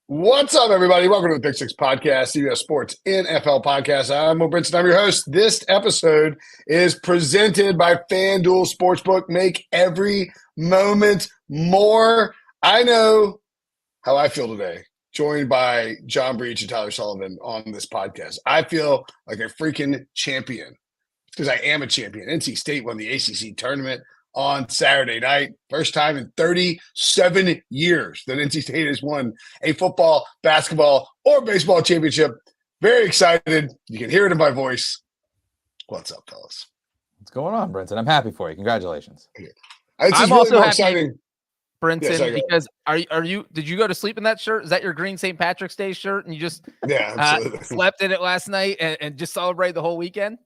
What's up, everybody? Welcome to the Pick Six Podcast, CBS Sports NFL Podcast. I'm Brinson. I'm your host. This episode is presented by FanDuel Sportsbook. Make every moment more. I know how I feel today, joined by John Breech and Tyler Sullivan on this podcast. I feel like a freaking champion because I am a champion. NC State won the ACC tournament on Saturday night. First time in 37 years that NC State has won a football, basketball, or baseball championship. Very excited. You can hear it in my voice. What's up, fellas? What's going on, Brinson? I'm happy for you. Congratulations. Okay. I'm really also happy, exciting, Brinson, because are you? Did you go to sleep in that shirt? Is that your green St. Patrick's Day shirt, and you just slept in it last night and just celebrated the whole weekend?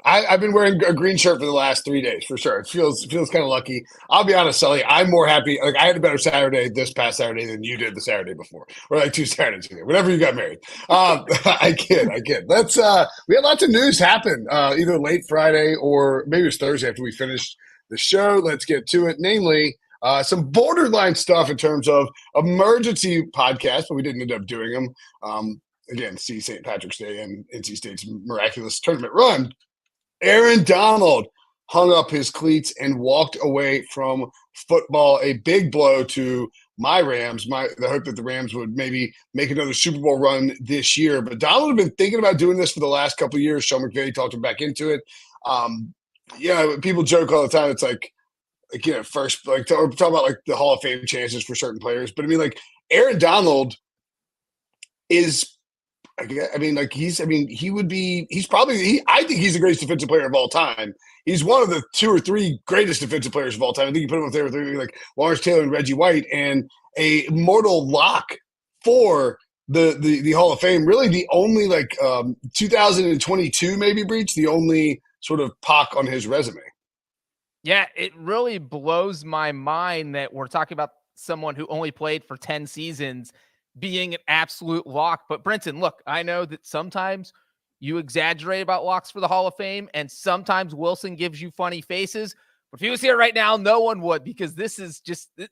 I've been wearing a green shirt for the last 3 days for sure. It feels kind of lucky. I'll be honest, Sully. I'm more happy. Like, I had a better Saturday this past Saturday than you did the Saturday before, or like 2 Saturdays ago. Whenever you got married, I kid. Let's. We had lots of news happen either late Friday or maybe it was Thursday after we finished the show. Let's get to it. Namely, some borderline stuff in terms of emergency podcasts, but we didn't end up doing them. Again, see St. Patrick's Day and NC State's miraculous tournament run. Aaron Donald hung up his cleats and walked away from football. A big blow to my Rams. The hope that the Rams would maybe make another Super Bowl run this year. But Donald had been thinking about doing this for the last couple of years. Sean McVay talked him back into it. People joke all the time. It's like first, like talk about like the Hall of Fame chances for certain players. But I mean, like Aaron Donald is. I think he's the greatest defensive player of all time. He's one of the 2 or 3 greatest defensive players of all time. I think you put him up there with like Lawrence Taylor and Reggie White, and a mortal lock for the Hall of Fame. Really, the only 2022 maybe Breach, the only sort of pock on his resume. Yeah, it really blows my mind that we're talking about someone who only played for 10 seasons being an absolute lock. But Brinson, look, I know that sometimes you exaggerate about locks for the Hall of Fame, and sometimes Wilson gives you funny faces. But if he was here right now, no one would, because this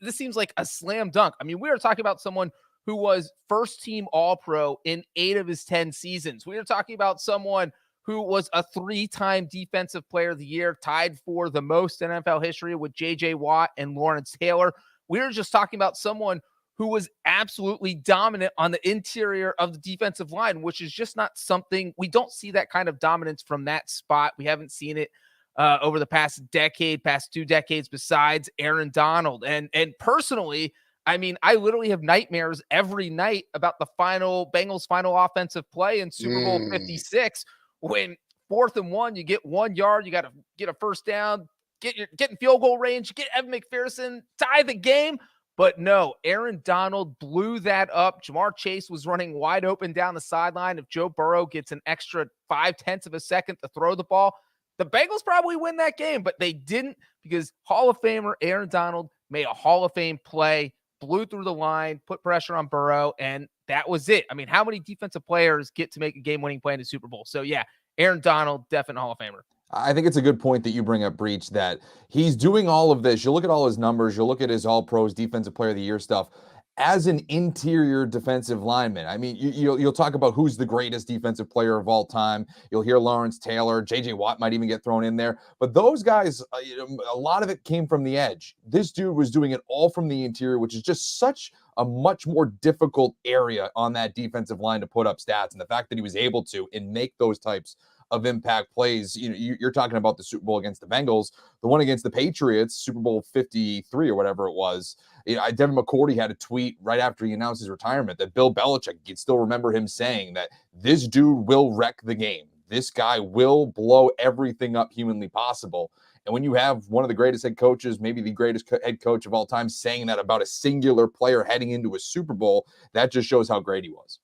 seems like a slam dunk. I mean, we are talking about someone who was first team All-Pro in 8 of his 10 seasons. We are talking about someone who was a 3-time Defensive Player of the Year, tied for the most in NFL history with J.J. Watt and Lawrence Taylor. We are just talking about someone who was absolutely dominant on the interior of the defensive line, which is just not something – we don't see that kind of dominance from that spot. We haven't seen it over the past 2 decades besides Aaron Donald. And personally, I mean, I literally have nightmares every night about the Bengals' final offensive play in Super Bowl 56 when 4th and 1, you get 1 yard, you got to get a first down, get in field goal range, get Evan McPherson, tie the game. But no, Aaron Donald blew that up. Jamar Chase was running wide open down the sideline. If Joe Burrow gets an extra 0.5 of a second to throw the ball, the Bengals probably win that game, but they didn't, because Hall of Famer Aaron Donald made a Hall of Fame play, blew through the line, put pressure on Burrow, and that was it. I mean, how many defensive players get to make a game-winning play in the Super Bowl? So yeah, Aaron Donald, definite Hall of Famer. I think it's a good point that you bring up, Breach, that he's doing all of this. You look at all his numbers, you look at his All-Pros, Defensive Player of the Year stuff, as an interior defensive lineman. I mean, you'll talk about who's the greatest defensive player of all time. You'll hear Lawrence Taylor, J.J. Watt might even get thrown in there. But those guys, a lot of it came from the edge. This dude was doing it all from the interior, which is just such a much more difficult area on that defensive line to put up stats. And the fact that he was able to and make those types of impact plays. You're talking about the Super Bowl against the Bengals, the one against the Patriots, Super Bowl 53 or whatever it was. Devin McCourty had a tweet right after he announced his retirement that Bill Belichick, you'd still remember him saying that this dude will wreck the game. This guy will blow everything up humanly possible. And when you have one of the greatest head coaches, maybe the greatest head coach of all time, saying that about a singular player heading into a Super Bowl, that just shows how great he was.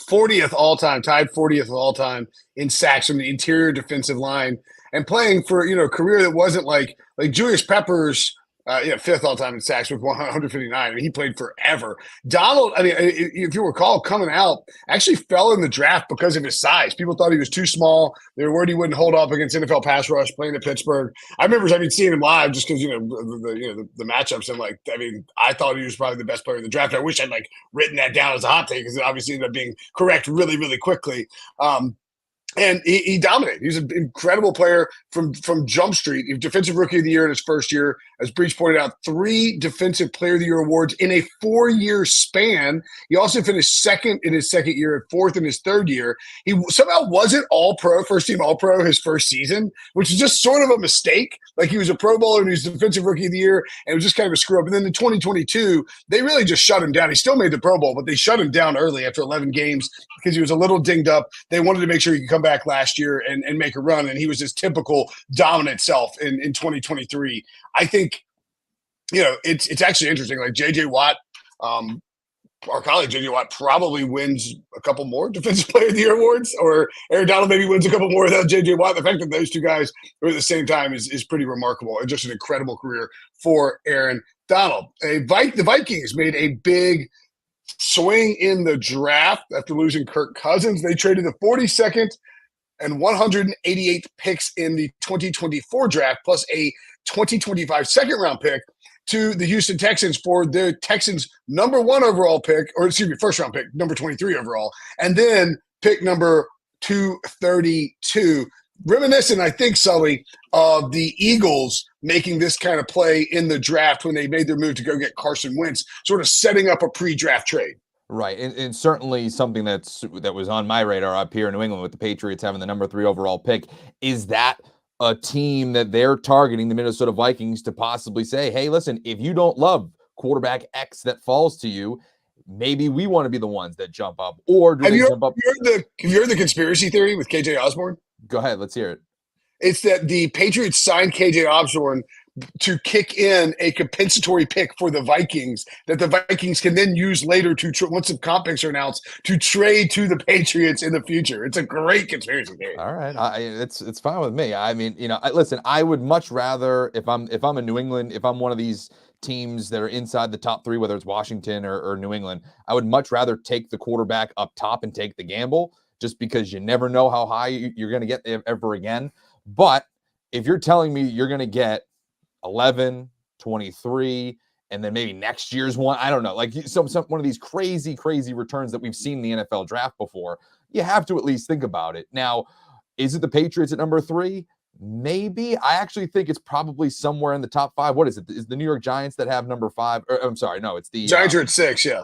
40th all time, tied 40th of all time in sacks from the interior defensive line, and playing for a career that wasn't like Julius Peppers Fifth all time in sacks with 159. I mean, he played forever. Donald, I mean, if you recall, coming out, actually fell in the draft because of his size. People thought he was too small. They were worried he wouldn't hold up against NFL pass rush playing at Pittsburgh. I remember seeing him live just because the matchups. And I thought he was probably the best player in the draft. I wish I'd written that down as a hot take because it obviously ended up being correct really, really quickly. And he dominated. He's an incredible player from Jump Street. He was Defensive Rookie of the Year in his first year. As Breech pointed out, 3 Defensive Player of the Year awards in a 4-year span. He also finished second in his second year and fourth in his third year. He somehow wasn't All-Pro, first-team All-Pro his first season, which is just sort of a mistake. He was a Pro Bowler and he was Defensive Rookie of the Year, and it was just kind of a screw-up. And then in 2022, they really just shut him down. He still made the Pro Bowl, but they shut him down early after 11 games because he was a little dinged up. They wanted to make sure he could come back last year and make a run, and he was his typical dominant self in 2023. I think, it's actually interesting. J.J. Watt, our colleague J.J. Watt probably wins a couple more Defensive Player of the Year awards, or Aaron Donald maybe wins a couple more without J.J. Watt. The fact that those two guys were at the same time is pretty remarkable, and just an incredible career for Aaron Donald. The Vikings made a big swing in the draft after losing Kirk Cousins. They traded the 42nd and 188th picks in the 2024 draft, plus a 2025 second-round pick to the Houston Texans for their Texans' first-round pick, number 23 overall, and then pick number 232. Reminiscent, I think, Sully, of the Eagles making this kind of play in the draft when they made their move to go get Carson Wentz, sort of setting up a pre-draft trade. Right, and certainly something that was on my radar up here in New England with the Patriots having the number 3 overall pick. Is that a team that they're targeting, the Minnesota Vikings, to possibly say, hey, listen, if you don't love quarterback X that falls to you, maybe we want to be the ones that jump up? Or do they jump up? Have you heard the conspiracy theory with KJ Osborne? Go ahead, let's hear it. It's that the Patriots signed KJ Osborne to kick in a compensatory pick for the Vikings that the Vikings can then use later once the comp picks are announced, to trade to the Patriots in the future. It's a great conspiracy theory. All right, it's fine with me. I mean, listen, I would much rather, if I'm in New England, if I'm one of these teams that are inside the top 3, whether it's Washington or New England, I would much rather take the quarterback up top and take the gamble, just because you never know how high you're going to get ever again. But if you're telling me you're going to get 11, 23, and then maybe next year's one, I don't know, one of these crazy returns that we've seen in the NFL draft before, you have to at least think about it. Now, is it the Patriots at number 3? Maybe. I actually think it's probably somewhere in the top 5. What is it? Is the New York Giants that have number 5? I'm sorry, no, it's the Giants are at 6, yeah.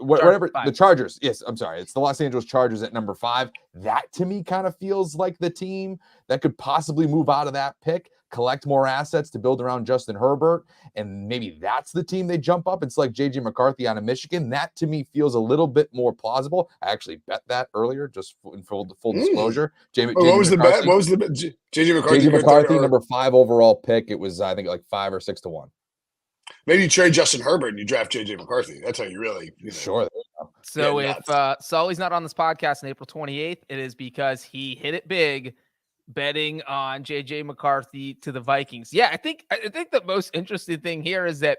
Whatever the Chargers. Yes, I'm sorry. It's the Los Angeles Chargers at number 5. That to me kind of feels like the team that could possibly move out of that pick, collect more assets to build around Justin Herbert, and maybe that's the team they jump up and select J.J. McCarthy out of Michigan. That to me feels a little bit more plausible. I actually bet that earlier, just in full disclosure. What was the bet? What was the bet? J.J. McCarthy. J.J. McCarthy, number 5 overall pick. It was, I think, 5 or 6 to 1. Maybe you trade Justin Herbert and you draft J.J. McCarthy. That's how you really sure. So if Sully's not on this podcast on April 28th, it is because he hit it big betting on J.J. McCarthy to the Vikings. Yeah, I think the most interesting thing here is that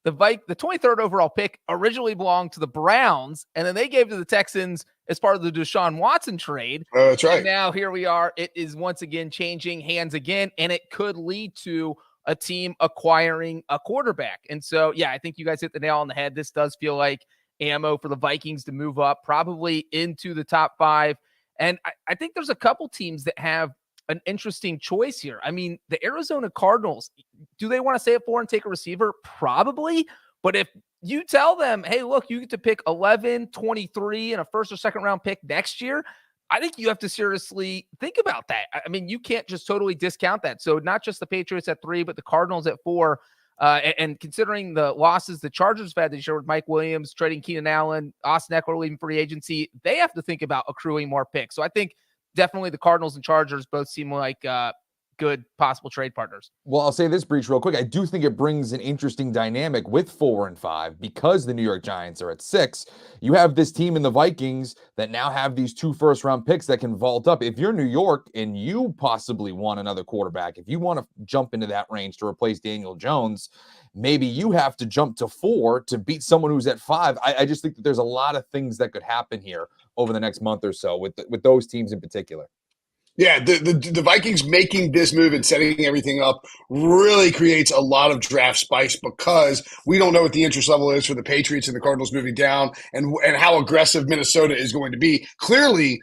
the 23rd overall pick originally belonged to the Browns, and then they gave it to the Texans as part of the Deshaun Watson trade. That's right. And now here we are. It is once again changing hands again, and it could lead to a team acquiring a quarterback. And so, yeah, I think you guys hit the nail on the head. This does feel like ammo for the Vikings to move up, probably into the top 5. And I think there's a couple teams that have an interesting choice here. I mean, the Arizona Cardinals, do they want to stay at 4 and take a receiver? Probably. But if you tell them, hey, look, you get to pick 11, 23, and a first or second round pick next year, I think you have to seriously think about that. I mean, you can't just totally discount that. So not just the Patriots at 3, but the Cardinals at 4. And considering the losses the Chargers have had this year with Mike Williams, trading Keenan Allen, Austin Eckler leaving free agency, they have to think about accruing more picks. So I think definitely the Cardinals and Chargers both seem like good possible trade partners. Well, I'll say this, Breach, real quick. I do think it brings an interesting dynamic with 4 and 5 because the New York Giants are at 6. You have this team in the Vikings that now have these 2 first-round picks that can vault up. If you're New York and you possibly want another quarterback, if you want to jump into that range to replace Daniel Jones, maybe you have to jump to 4 to beat someone who's at 5. I just think that there's a lot of things that could happen here over the next month or so with those teams in particular. Yeah, the Vikings making this move and setting everything up really creates a lot of draft spice because we don't know what the interest level is for the Patriots and the Cardinals moving down and how aggressive Minnesota is going to be. Clearly,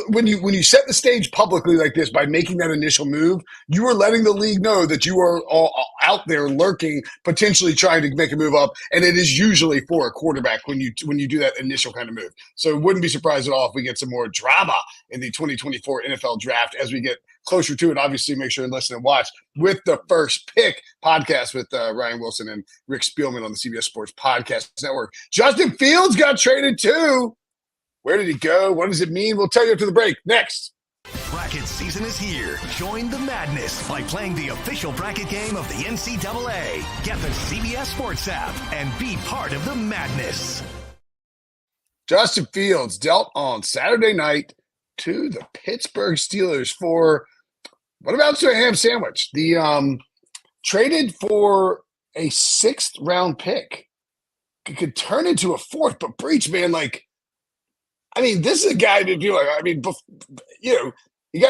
when you set the stage publicly like this by making that initial move, you are letting the league know that you are all out there lurking, potentially trying to make a move up, and it is usually for a quarterback when you do that initial kind of move. So it wouldn't be surprised at all if we get some more drama in the 2024 NFL draft as we get closer to it. Obviously, make sure and listen and watch with the First Pick podcast with Ryan Wilson and Rick Spielman on the CBS Sports Podcast Network. Justin Fields got traded too. Where did he go? What does it mean? We'll tell you after the break. Next. Bracket season is here. Join the madness by playing the official bracket game of the NCAA. Get the CBS Sports app and be part of the madness. Justin Fields dealt on Saturday night to the Pittsburgh Steelers for what amounts to a ham sandwich. The traded for a 6th round pick. It could turn into a 4th, but Breach, man, this is a guy that you got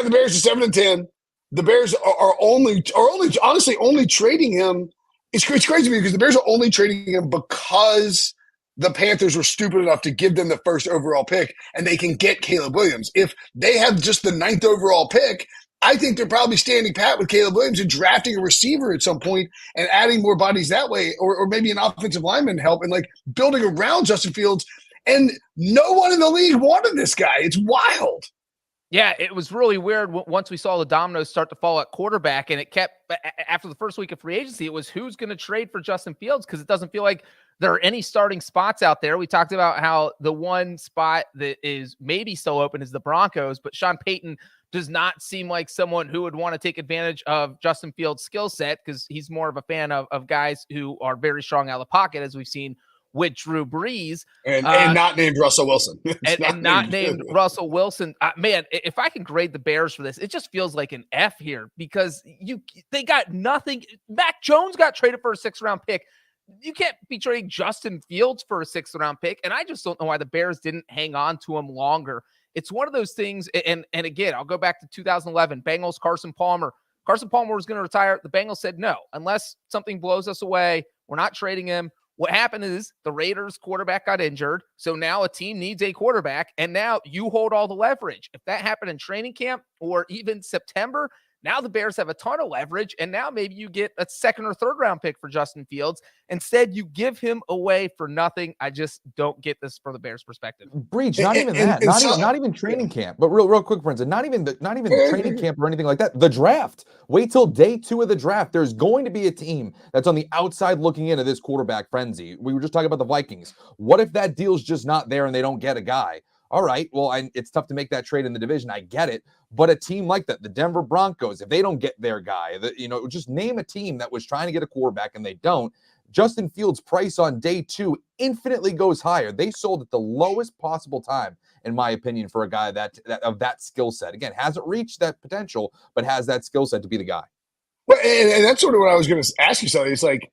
the Bears to 7-10. The Bears are honestly only trading him. It's crazy to me because the Bears are only trading him because the Panthers were stupid enough to give them the 1st overall pick and they can get Caleb Williams. If they have just the 9th overall pick, I think they're probably standing pat with Caleb Williams and drafting a receiver at some point and adding more bodies that way, or maybe an offensive lineman help and building around Justin Fields. And no one in the league wanted this guy. It's wild. Yeah, it was really weird once we saw the dominoes start to fall at quarterback, and it kept after the first week of free agency, it was who's going to trade for Justin Fields because it doesn't feel like there are any starting spots out there. We talked about how the one spot that is maybe still open is the Broncos, but Sean Payton does not seem like someone who would want to take advantage of Justin Fields' skill set because he's more of a fan of guys who are very strong out of the pocket, as we've seen with Drew Brees. And not named Russell Wilson. and not named Russell Wilson. Man, if I can grade the Bears for this, it just feels like an F here because they got nothing. Mac Jones got traded for a 6th round pick. You can't be trading Justin Fields for a 6th round pick. And I just don't know why the Bears didn't hang on to him longer. It's one of those things. And again, I'll go back to 2011, Bengals, Carson Palmer. Carson Palmer was going to retire. The Bengals said, no, unless something blows us away, we're not trading him. What happened is the Raiders quarterback got injured. So now a team needs a quarterback. And now you hold all the leverage. If that happened in training camp or even September, now the Bears have a ton of leverage. And now maybe you get a 2nd or 3rd round pick for Justin Fields. Instead, you give him away for nothing. I just don't get this from the Bears' perspective. Breach, not even that. Not even training camp. But real quick, Brinson, not even training camp or anything like that. The draft. Wait till day 2 of the draft. There's going to be a team that's on the outside looking into this quarterback frenzy. We were just talking about the Vikings. What if that deal's just not there and they don't get a guy? All right, well, it's tough to make that trade in the division. I get it. But a team like that, the Denver Broncos, if they don't get their guy, just name a team that was trying to get a quarterback and they don't. Justin Fields' price on day 2 infinitely goes higher. They sold at the lowest possible time, in my opinion, for a guy that of that skill set. Again, hasn't reached that potential, but has that skill set to be the guy. Well, and that's sort of what I was going to ask you, Sally. It's like,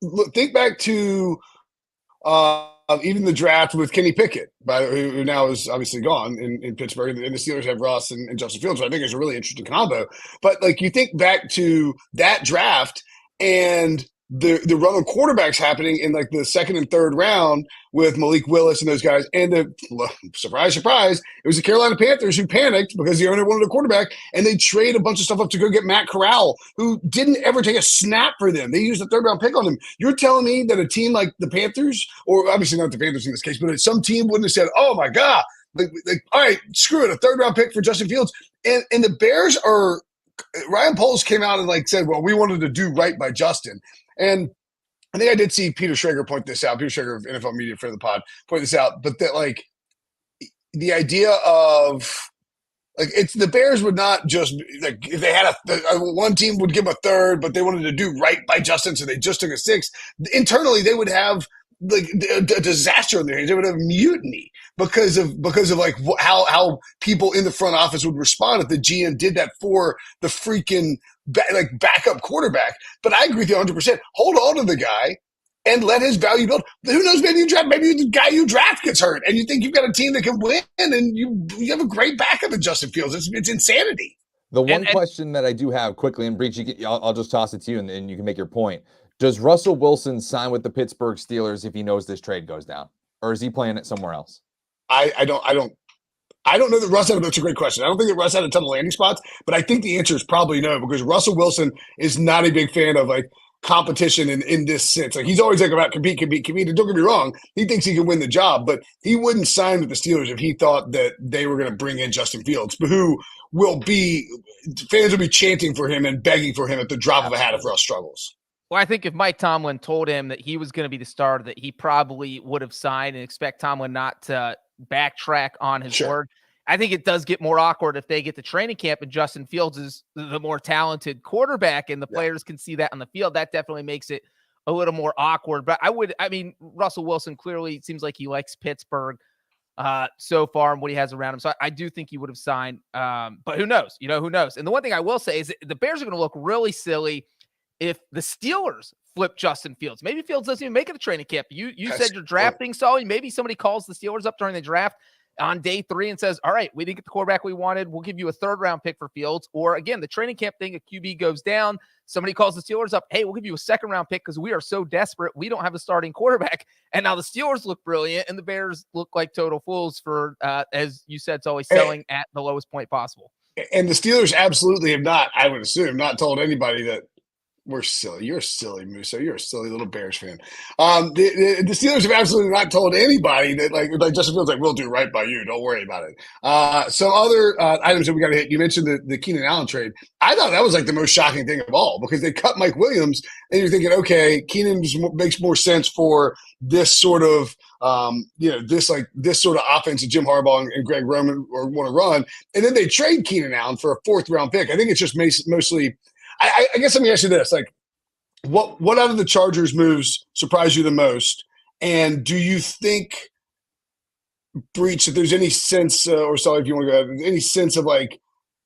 look, think back to even the draft with Kenny Pickett, who now is obviously gone in Pittsburgh, and the Steelers have Ross and Justin Fields, which I think is a really interesting combo. But you think back to that draft and the run of quarterbacks happening in the 2nd and 3rd round with Malik Willis and those guys. And surprise, surprise, it was the Carolina Panthers who panicked because the owner wanted a quarterback, and they trade a bunch of stuff up to go get Matt Corral, who didn't ever take a snap for them. They used a 3rd round pick on him. You're telling me that a team like the Panthers, or obviously not the Panthers in this case, but some team wouldn't have said, oh my God, all right, screw it, a 3rd round pick for Justin Fields. And the Bears are, Ryan Poles came out and said, well, we wanted to do right by Justin. And I think I did see Peter Schrager point this out. Peter Schrager of NFL Media for the pod point this out. But that the idea of Like it's the Bears would not just like if they had one team would give a third, but they wanted to do right by Justin, so they just took a sixth. Internally, they would have like a disaster in their hands. They would have mutiny because of like how people in the front office would respond if the GM did that for the freaking backup quarterback. But I agree with you 100%. Hold on to the guy and let his value build. Who knows? Maybe the guy you draft gets hurt, and you think you've got a team that can win, and you have a great backup in Justin Fields. It's insanity. The one question that I do have quickly, and Breech, I'll just toss it to you, and then you can make your point. Does Russell Wilson sign with the Pittsburgh Steelers if he knows this trade goes down, or is he playing it somewhere else? I don't know that Russ that's a great question. I don't think that Russ had a ton of landing spots, but I think the answer is probably no, because Russell Wilson is not a big fan of like competition in this sense. Like he's always like about compete. And don't get me wrong, he thinks he can win the job, but he wouldn't sign with the Steelers if he thought that they were going to bring in Justin Fields, who fans will be chanting for him and begging for him at the drop of a hat if Russ struggles. Well, I think if Mike Tomlin told him that he was going to be the starter, that he probably would have signed, and expect Tomlin not to backtrack on his word. I think it does get more awkward if they get to training camp and Justin Fields is the more talented quarterback and the players can see that on the field. That definitely makes it a little more awkward. But Russell Wilson clearly seems like he likes Pittsburgh so far and what he has around him. So I do think he would have signed. But who knows? Who knows? And the one thing I will say is that the Bears are going to look really silly if the Steelers flip Justin Fields. Maybe Fields doesn't even make it to training camp. You said you're drafting, Sully. Maybe somebody calls the Steelers up during the draft on day 3 and says, all right, we didn't get the quarterback we wanted. We'll give you a 3rd-round pick for Fields. Or, again, the training camp thing, a QB goes down. Somebody calls the Steelers up. Hey, we'll give you a 2nd-round pick because we are so desperate. We don't have a starting quarterback. And now the Steelers look brilliant, and the Bears look like total fools for, as you said, it's always selling at the lowest point possible. And the Steelers absolutely have not, I would assume, not told anybody that we're silly. You're silly, Musso. You're a silly little Bears fan. The Steelers have absolutely not told anybody that like Justin Fields we'll do right by you. Don't worry about it. Some other items that we got to hit. You mentioned the Keenan Allen trade. I thought that was like the most shocking thing of all because they cut Mike Williams, and you're thinking, okay, Keenan makes more sense for this sort of this sort of offense that Jim Harbaugh and Greg Roman want to run, and then they trade Keenan Allen for a 4th-round pick. I think it's just mostly. I guess let me ask you this: like, what out of the Chargers moves surprised you the most? And do you think, Breech, if there's any sense, or sorry, if you want to go ahead, any sense of like,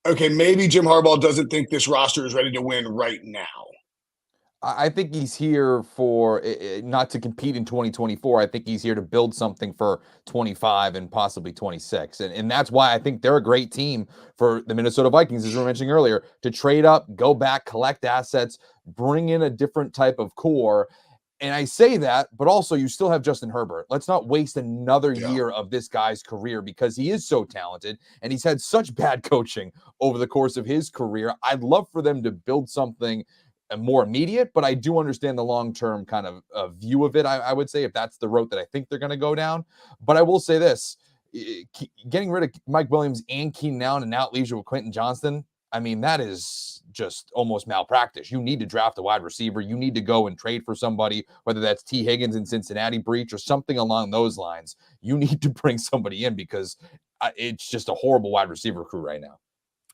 okay, maybe Jim Harbaugh doesn't think this roster is ready to win right now? I think he's here for not to compete in 2024. I think he's here to build something for 25 and possibly 26. And that's why I think they're a great team for the Minnesota Vikings, as we were mentioning earlier, to trade up, go back, collect assets, bring in a different type of core. And I say that, but also you still have Justin Herbert. Let's not waste another year of this guy's career because he is so talented and he's had such bad coaching over the course of his career. I'd love for them to build something more immediate, but I do understand the long-term kind of view of it, I would say, if that's the route that I think they're going to go down. But I will say this, getting rid of Mike Williams and Keenan Allen and now it leaves you with Quentin Johnston, I mean, that is just almost malpractice. You need to draft a wide receiver. You need to go and trade for somebody, whether that's T. Higgins in Cincinnati, Breech, or something along those lines. You need to bring somebody in because it's just a horrible wide receiver crew right now.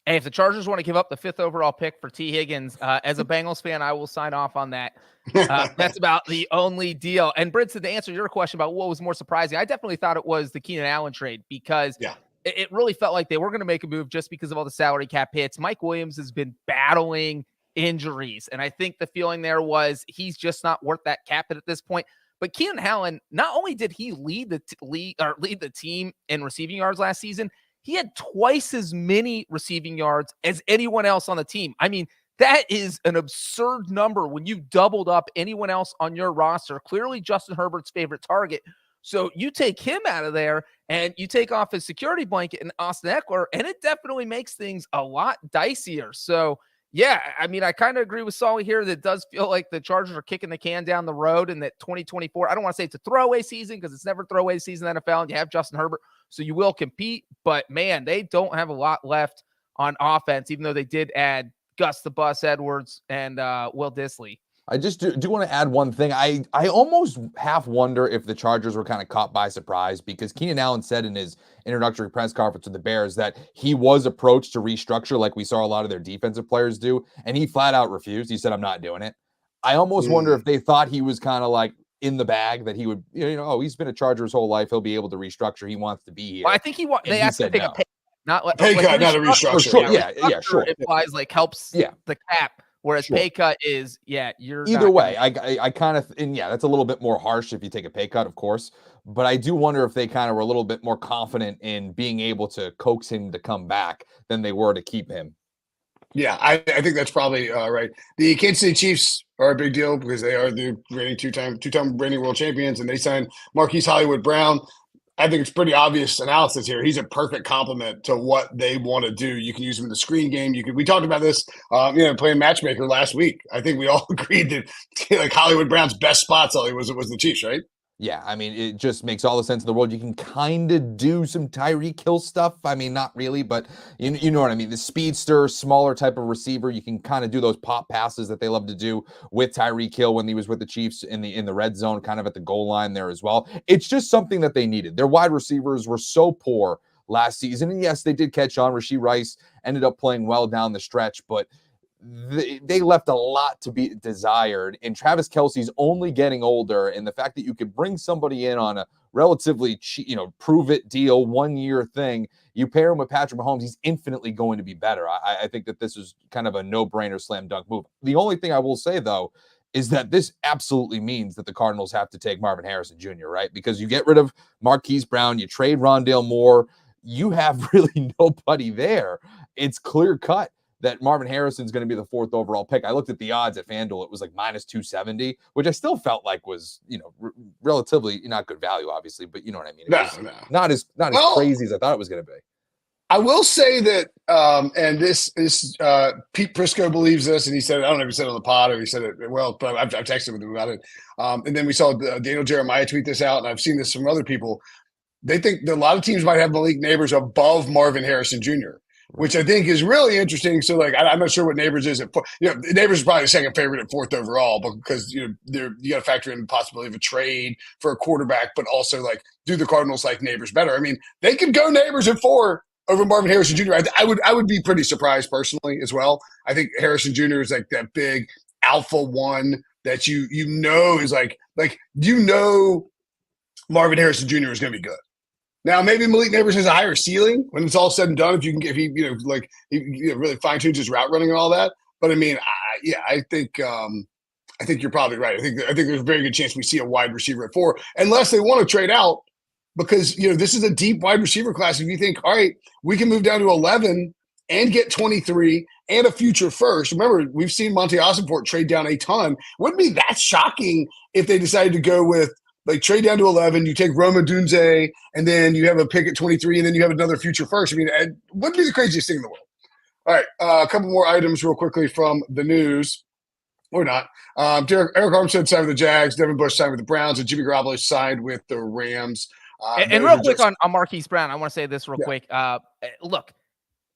Hey, if the Chargers want to give up the 5th overall pick for T. Higgins, as a Bengals fan, I will sign off on that. That's about the only deal. And Brinson, to answer your question about what was more surprising, I definitely thought it was the Keenan Allen trade because it really felt like they were going to make a move just because of all the salary cap hits. Mike Williams has been battling injuries, and I think the feeling there was he's just not worth that cap hit at this point. But Keenan Allen, not only did he lead the team in receiving yards last season, he had twice as many receiving yards as anyone else on the team. I mean, that is an absurd number when you've doubled up anyone else on your roster. Clearly Justin Herbert's favorite target. So you take him out of there and you take off his security blanket and Austin Eckler, and it definitely makes things a lot dicier. So, yeah, I mean, I kind of agree with Sully here that it does feel like the Chargers are kicking the can down the road and that 2024, I don't want to say it's a throwaway season because it's never a throwaway season in the NFL and you have Justin Herbert, so you will compete. But, man, they don't have a lot left on offense, even though they did add Gus the Bus Edwards and Will Dissly. I just do want to add one thing. I almost half wonder if the Chargers were kind of caught by surprise, because Keenan Allen said in his introductory press conference with the Bears that he was approached to restructure like we saw a lot of their defensive players do, and he flat out refused. He said, "I'm not doing it." I almost wonder if they thought he was kind of like in the bag, that he would, oh, he's been a Charger his whole life. He'll be able to restructure. He wants to be here. Well, I think they asked him to take a pay, not like pay cut, not a restructure. Sure. Yeah, sure. Implies like helps the cap. Whereas pay cut is, you're either way. I kind of, and that's a little bit more harsh if you take a pay cut, of course. But I do wonder if they kind of were a little bit more confident in being able to coax him to come back than they were to keep him. Yeah, I think that's probably right. The Kansas City Chiefs are a big deal because they are the reigning two-time reigning world champions, and they signed Marquise Hollywood Brown. I think it's pretty obvious analysis here. He's a perfect complement to what they want to do. You can use him in the screen game. We talked about this, playing matchmaker last week. I think we all agreed that like Hollywood Brown's best spot, Sully, was the Chiefs, right? Yeah, I mean, it just makes all the sense in the world. You can kind of do some Tyreek Hill stuff. I mean, not really, but you know what I mean. The speedster, smaller type of receiver, you can kind of do those pop passes that they love to do with Tyreek Hill when he was with the Chiefs in the red zone, kind of at the goal line there as well. It's just something that they needed. Their wide receivers were so poor last season, and yes, they did catch on. Rashee Rice ended up playing well down the stretch, but they left a lot to be desired, and Travis Kelce's only getting older, and the fact that you could bring somebody in on a relatively cheap, prove it deal, 1 year thing, you pair him with Patrick Mahomes, he's infinitely going to be better. I think that this is kind of a no-brainer slam dunk move. The only thing I will say though is that this absolutely means that the Cardinals have to take Marvin Harrison Jr., right? Because you get rid of Marquise Brown, you trade Rondale Moore, you have really nobody there. It's clear cut that Marvin Harrison is going to be the 4th overall pick. I looked at the odds at FanDuel. It was like minus 270, which I still felt like was, relatively not good value, obviously, but you know what I mean? Not as crazy as I thought it was going to be. I will say that, and this Pete Prisco believes this, and he said, I don't know if he said it on the pod or he said it well, but I've texted with him about it. And then we saw Daniel Jeremiah tweet this out, and I've seen this from other people. They think that a lot of teams might have Malik Neighbors above Marvin Harrison Jr., which I think is really interesting. So, like, I'm not sure what Neighbors is at Neighbors is probably the second favorite at 4th overall, because you got to factor in the possibility of a trade for a quarterback, but also like, do the Cardinals like Neighbors better? I mean, they could go Neighbors at 4 over Marvin Harrison Jr. I would be pretty surprised personally as well. I think Harrison Jr. is like that big alpha one that is like Marvin Harrison Jr. is going to be good. Now, maybe Malik Neighbors has a higher ceiling when it's all said and done. If he really fine tunes his route running and all that. But I mean, I think you're probably right. I think there's a very good chance we see a wide receiver at 4, unless they want to trade out, because this is a deep wide receiver class. If you think, all right, we can move down to 11 and get 23 and a future first. Remember, we've seen Monte Ossenfort trade down a ton. Wouldn't be that shocking if they decided to go with, like, trade down to 11, you take Roma Dunze, and then you have a pick at 23, and then you have another future first. I mean, it wouldn't be the craziest thing in the world. All right, a couple more items real quickly from the news. Or not. Eric Armstead signed with the Jags, Devin Bush signed with the Browns, and Jimmy Garoppolo signed with the Rams. And real quick on Marquise Brown, I want to say this real quick. Look,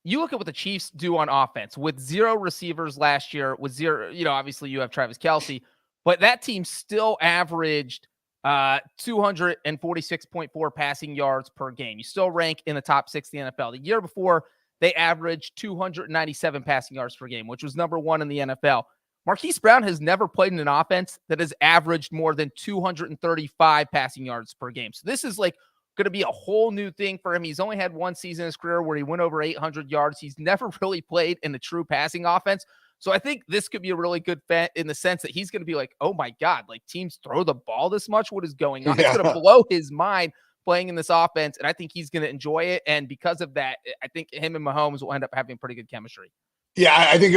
you look at what the Chiefs do on offense with 0 receivers last year, with 0, obviously you have Travis Kelce, but that team still averaged 246.4 passing yards per game. You still rank in the top 6 in the NFL. The year before, they averaged 297 passing yards per game, which was number 1 in the NFL. Marquise Brown has never played in an offense that has averaged more than 235 passing yards per game. So this is like going to be a whole new thing for him. He's only had 1 season in his career where he went over 800 yards. He's never really played in a true passing offense. So I think this could be a really good bet in the sense that he's going to be like, oh my God, like, teams throw the ball this much? What is going on? It's going to blow his mind playing in this offense. And I think he's going to enjoy it. And because of that, I think him and Mahomes will end up having pretty good chemistry. Yeah, I think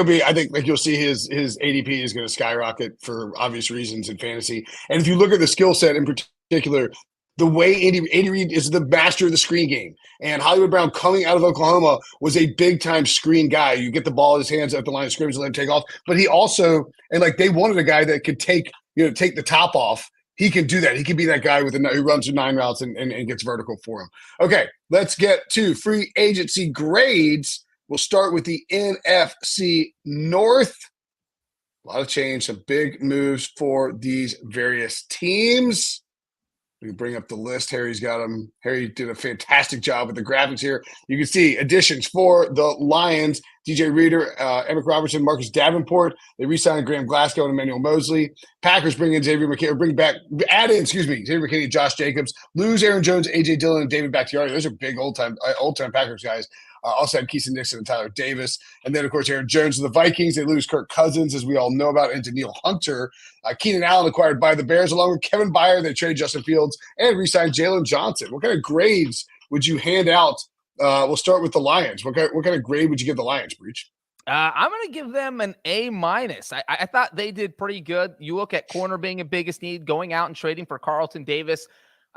you'll see his ADP is going to skyrocket for obvious reasons in fantasy. And if you look at the skill set in particular, the way Andy Reid is the master of the screen game, and Hollywood Brown coming out of Oklahoma was a big time screen guy. You get the ball in his hands at the line of scrimmage and let him take off. But he also, and like, they wanted a guy that could take the top off. He can do that. He can be that guy who runs 9 routes and gets vertical for him. Okay, let's get to free agency grades. We'll start with the NFC North. A lot of change, some big moves for these various teams. We can bring up the list. Harry's got them. Harry did a fantastic job with the graphics here. You can see additions for the Lions: DJ Reader, Emmett Robertson, Marcus Davenport. They re-signed Graham Glasgow and Emmanuel Mosley. Packers bring in Xavier McKinney, Xavier McKinney, Josh Jacobs, lose Aaron Jones, AJ Dillon, and David Bakhtiari. Those are big old-time Packers guys. Also had Keeson Nixon and Tyler Davis. And then, of course, Aaron Jones to the Vikings. They lose Kirk Cousins, as we all know about, and Daniil Hunter. Keenan Allen acquired by the Bears, along with Kevin Byard. They traded Justin Fields and re-signed Jalen Johnson. What kind of grades would you hand out? We'll start with the Lions. What kind of grade would you give the Lions, Breech? I'm going to give them an A-. I thought they did pretty good. You look at corner being a biggest need, going out and trading for Carlton Davis,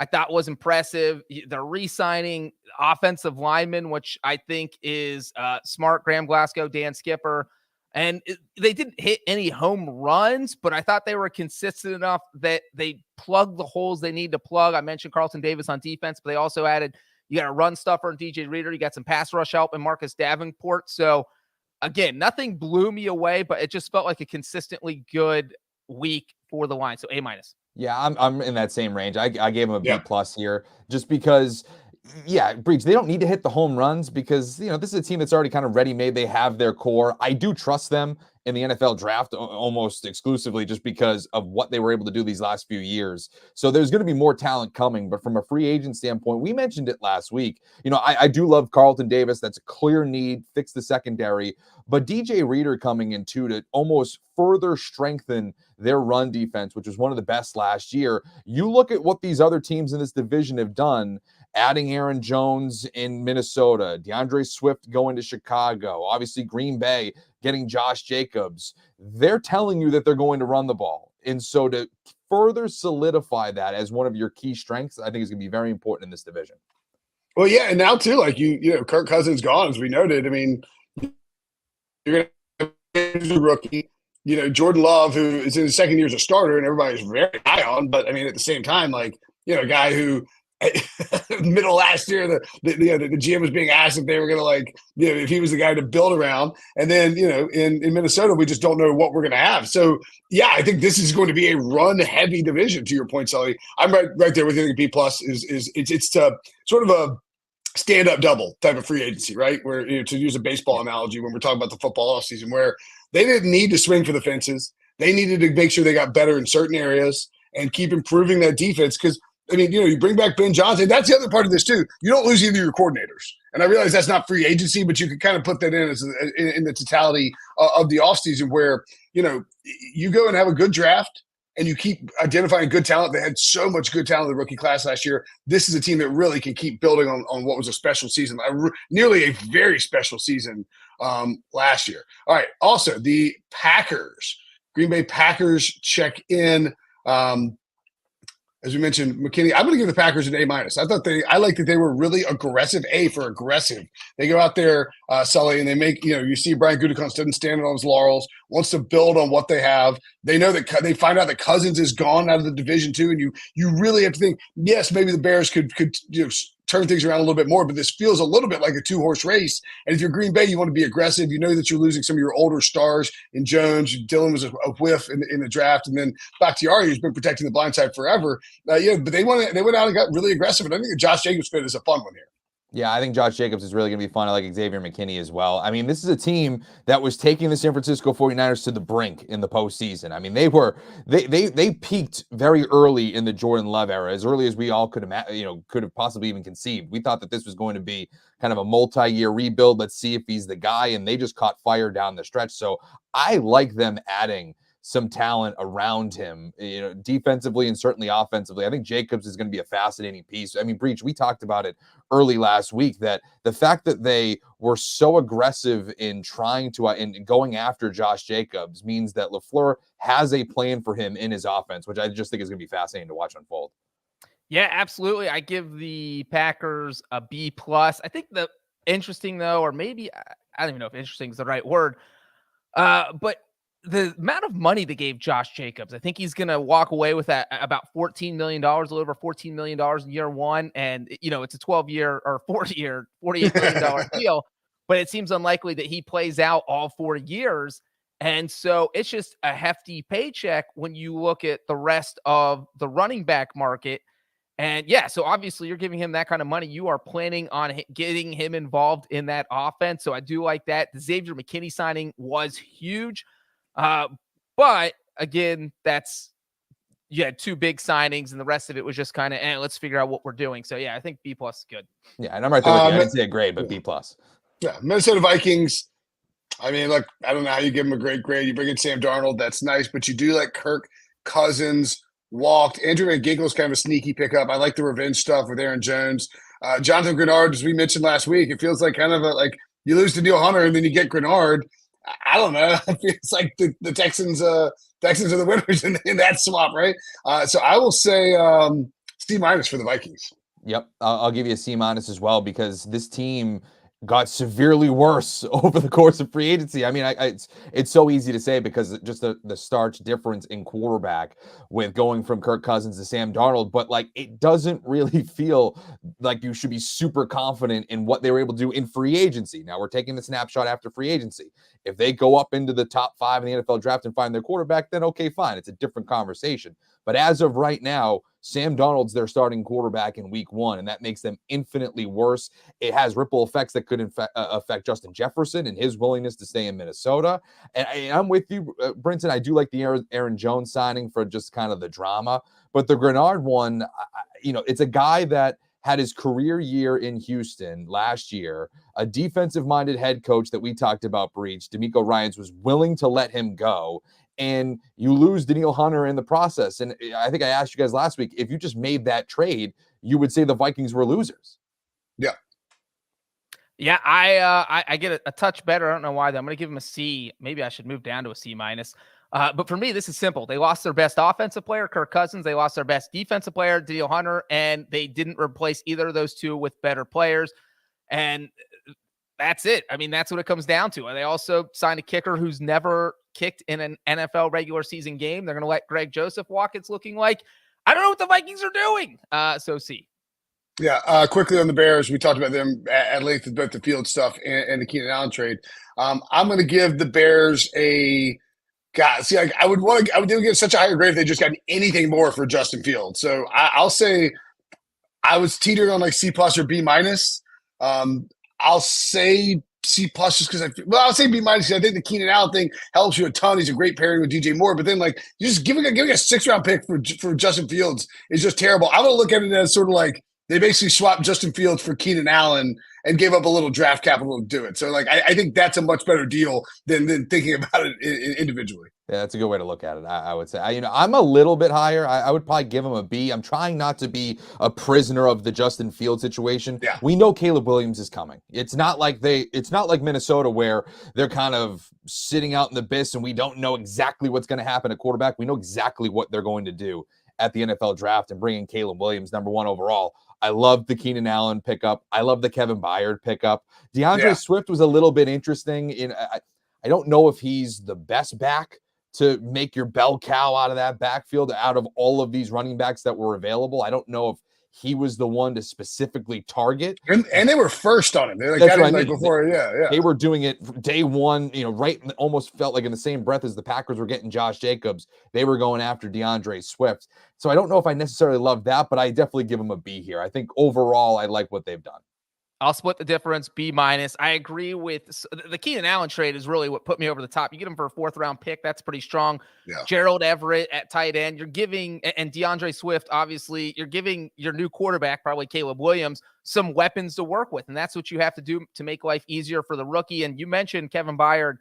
I thought was impressive. They're re-signing offensive linemen, which I think is smart. Graham Glasgow, Dan Skipper. And they didn't hit any home runs, but I thought they were consistent enough that they plugged the holes they need to plug. I mentioned Carlton Davis on defense, but they also added, you got a run stuffer and DJ Reader. You got some pass rush help and Marcus Davenport. So again, nothing blew me away, but it just felt like a consistently good week for the Lions. So A-. Yeah, I'm in that same range. I gave him a B+ here just because, yeah, Breech, they don't need to hit the home runs because, this is a team that's already kind of ready-made. They have their core. I do trust them in the NFL draft almost exclusively just because of what they were able to do these last few years. So there's going to be more talent coming. But from a free agent standpoint, we mentioned it last week. I do love Carlton Davis. That's a clear need, fix the secondary. But DJ Reader coming in too to almost further strengthen their run defense, which was one of the best last year. You look at what these other teams in this division have done, adding Aaron Jones in Minnesota, DeAndre Swift going to Chicago, obviously Green Bay getting Josh Jacobs. They're telling you that they're going to run the ball. And so to further solidify that as one of your key strengths, I think is going to be very important in this division. Well, yeah, and now too, like Kirk Cousins gone, as we noted. I mean, you're going to have a rookie. Jordan Love, who is in his second year as a starter, and everybody's very high on. But I mean, at the same time, a guy who middle last year, the GM was being asked if they were going to if he was the guy to build around. And then in Minnesota, we just don't know what we're going to have. So yeah, I think this is going to be a run heavy division. To your point, Sully, I'm right there with you. I think B+ it's sort of a stand up double type of free agency, right? Where to use a baseball analogy, when we're talking about the football offseason, where they didn't need to swing for the fences. They needed to make sure they got better in certain areas and keep improving that defense. Because, you bring back Ben Johnson. That's the other part of this, too. You don't lose either of your coordinators. And I realize that's not free agency, but you can kind of put that in the totality of the offseason where, you go and have a good draft and you keep identifying good talent. They had so much good talent in the rookie class last year. This is a team that really can keep building on what was a special season, nearly a very special season last year. All right. Also, the Packers, Green Bay Packers check in. As we mentioned, McKinney, I'm going to give the Packers an A-. I like that they were really aggressive. A for aggressive. They go out there, Sully, and they make, you see Brian Gutekunst doesn't stand on his laurels, wants to build on what they have. They know that they find out that Cousins is gone out of the division too. And you really have to think, yes, maybe the Bears could turn things around a little bit more, but this feels a little bit like a 2-horse race. And if you're Green Bay, you want to be aggressive. You know that you're losing some of your older stars in Jones. Dylan was a whiff in the draft. And then Bakhtiari, who's been protecting the blind side forever. But they went out and got really aggressive. And I think the Josh Jacobs fit is a fun one here. Yeah, I think Josh Jacobs is really going to be fun. I like Xavier McKinney as well. I mean, this is a team that was taking the San Francisco 49ers to the brink in the postseason. I mean, they peaked very early in the Jordan Love era, as early as we all could have possibly even conceived. We thought that this was going to be kind of a multi-year rebuild. Let's see if he's the guy, and they just caught fire down the stretch. So I like them adding some talent around him, defensively and certainly offensively. I think Jacobs is going to be a fascinating piece. I mean, Breech, we talked about it early last week, that the fact that they were so aggressive in trying to in going after Josh Jacobs means that LaFleur has a plan for him in his offense, which I just think is going to be fascinating to watch unfold. Yeah, absolutely. I give the Packers a B+. I think the interesting, though, or maybe I don't even know if interesting is the right word, but the amount of money they gave Josh Jacobs, I think he's going to walk away with that about $14 million, a little over $14 million in year one. And, it's a 12-year or 40-year, $48 million deal, but it seems unlikely that he plays out all 4 years. And so it's just a hefty paycheck when you look at the rest of the running back market. And yeah, so obviously you're giving him that kind of money. You are planning on getting him involved in that offense. So I do like that. The Xavier McKinney signing was huge. But again, you had two big signings and the rest of it was just kind of, let's figure out what we're doing. So yeah, I think B+ is good. Yeah, and I'm right there with you. I didn't say a grade, but B+. Yeah, Minnesota Vikings. I mean, look, I don't know how you give him a great grade. You bring in Sam Darnold, that's nice, but you do let Kirk Cousins walked. Andrew Van Ginkel's kind of a sneaky pickup. I like the revenge stuff with Aaron Jones. Jonathan Grenard, as we mentioned last week, it feels like kind of like you lose to Neil Hunter and then you get Grenard. I don't know. It's like the Texans are the winners in that swap, right? So I will say C- for the Vikings. Yep, I'll give you a C- as well, because this team got severely worse over the course of free agency. I mean, it's so easy to say because just the starch difference in quarterback with going from Kirk Cousins to Sam Darnold, but like it doesn't really feel like you should be super confident in what they were able to do in free agency. Now we're taking the snapshot after free agency. If they go up into the top 5 in the NFL draft and find their quarterback, then okay, fine. It's a different conversation. But as of right now, Sam Darnold's their starting quarterback in week 1, and that makes them infinitely worse. It has ripple effects that could affect Justin Jefferson and his willingness to stay in Minnesota. And I'm with you, Brinson. I do like the Aaron Jones signing for just kind of the drama. But the Grenard one, it's a guy that had his career year in Houston last year, a defensive-minded head coach that we talked about, Breech, D'Amico Ryans, was willing to let him go. And you lose Daniil Hunter in the process. And I think I asked you guys last week, if you just made that trade, you would say the Vikings were losers. Yeah. Yeah, I get a touch better. I don't know why, though. I'm going to give him a C. Maybe I should move down to a C-. But for me, this is simple. They lost their best offensive player, Kirk Cousins. They lost their best defensive player, Daniil Hunter. And they didn't replace either of those two with better players. And that's it. I mean, that's what it comes down to. And they also signed a kicker who's never kicked in an NFL regular season game. They're going to let Greg Joseph walk. It's looking like, I don't know what the Vikings are doing. So C. Yeah. Quickly on the Bears, we talked about them at length with both the field stuff and the Keenan Allen trade. I'm going to give the Bears a God. See, I would give such a higher grade if they just got anything more for Justin Fields. So I'll say I was teetering on like C+ or B-. I'll say C+ just because I'll say B- because I think the Keenan Allen thing helps you a ton. He's a great pairing with DJ Moore, but then like you just giving a 6th-round pick for Justin Fields is just terrible. I'm gonna look at it as sort of like they basically swapped Justin Fields for Keenan Allen and gave up a little draft capital to do it. So like I think that's a much better deal than thinking about it individually. Yeah, that's a good way to look at it. I would say, I'm a little bit higher. I would probably give him a B. I'm trying not to be a prisoner of the Justin Fields situation. Yeah. We know Caleb Williams is coming. It's not like Minnesota where they're kind of sitting out in the abyss and we don't know exactly what's going to happen at quarterback. We know exactly what they're going to do at the NFL draft and bringing Caleb Williams number 1 overall. I love the Keenan Allen pickup. I love the Kevin Byard pickup. DeAndre Swift was a little bit interesting. I don't know if he's the best back to make your bell cow out of that backfield, out of all of these running backs that were available. I don't know if he was the one to specifically target. And they were first on him. They got him before. Yeah. They were doing it day one, right. Almost felt like in the same breath as the Packers were getting Josh Jacobs, they were going after DeAndre Swift. So I don't know if I necessarily love that, but I definitely give them a B here. I think overall, I like what they've done. I'll split the difference, B-. I agree with the Keenan Allen trade is really what put me over the top. You get him for a 4th-round pick. That's pretty strong. Yeah. Gerald Everett at tight end. You're giving, and DeAndre Swift, obviously, you're giving your new quarterback, probably Caleb Williams, some weapons to work with. And that's what you have to do to make life easier for the rookie. And you mentioned Kevin Byard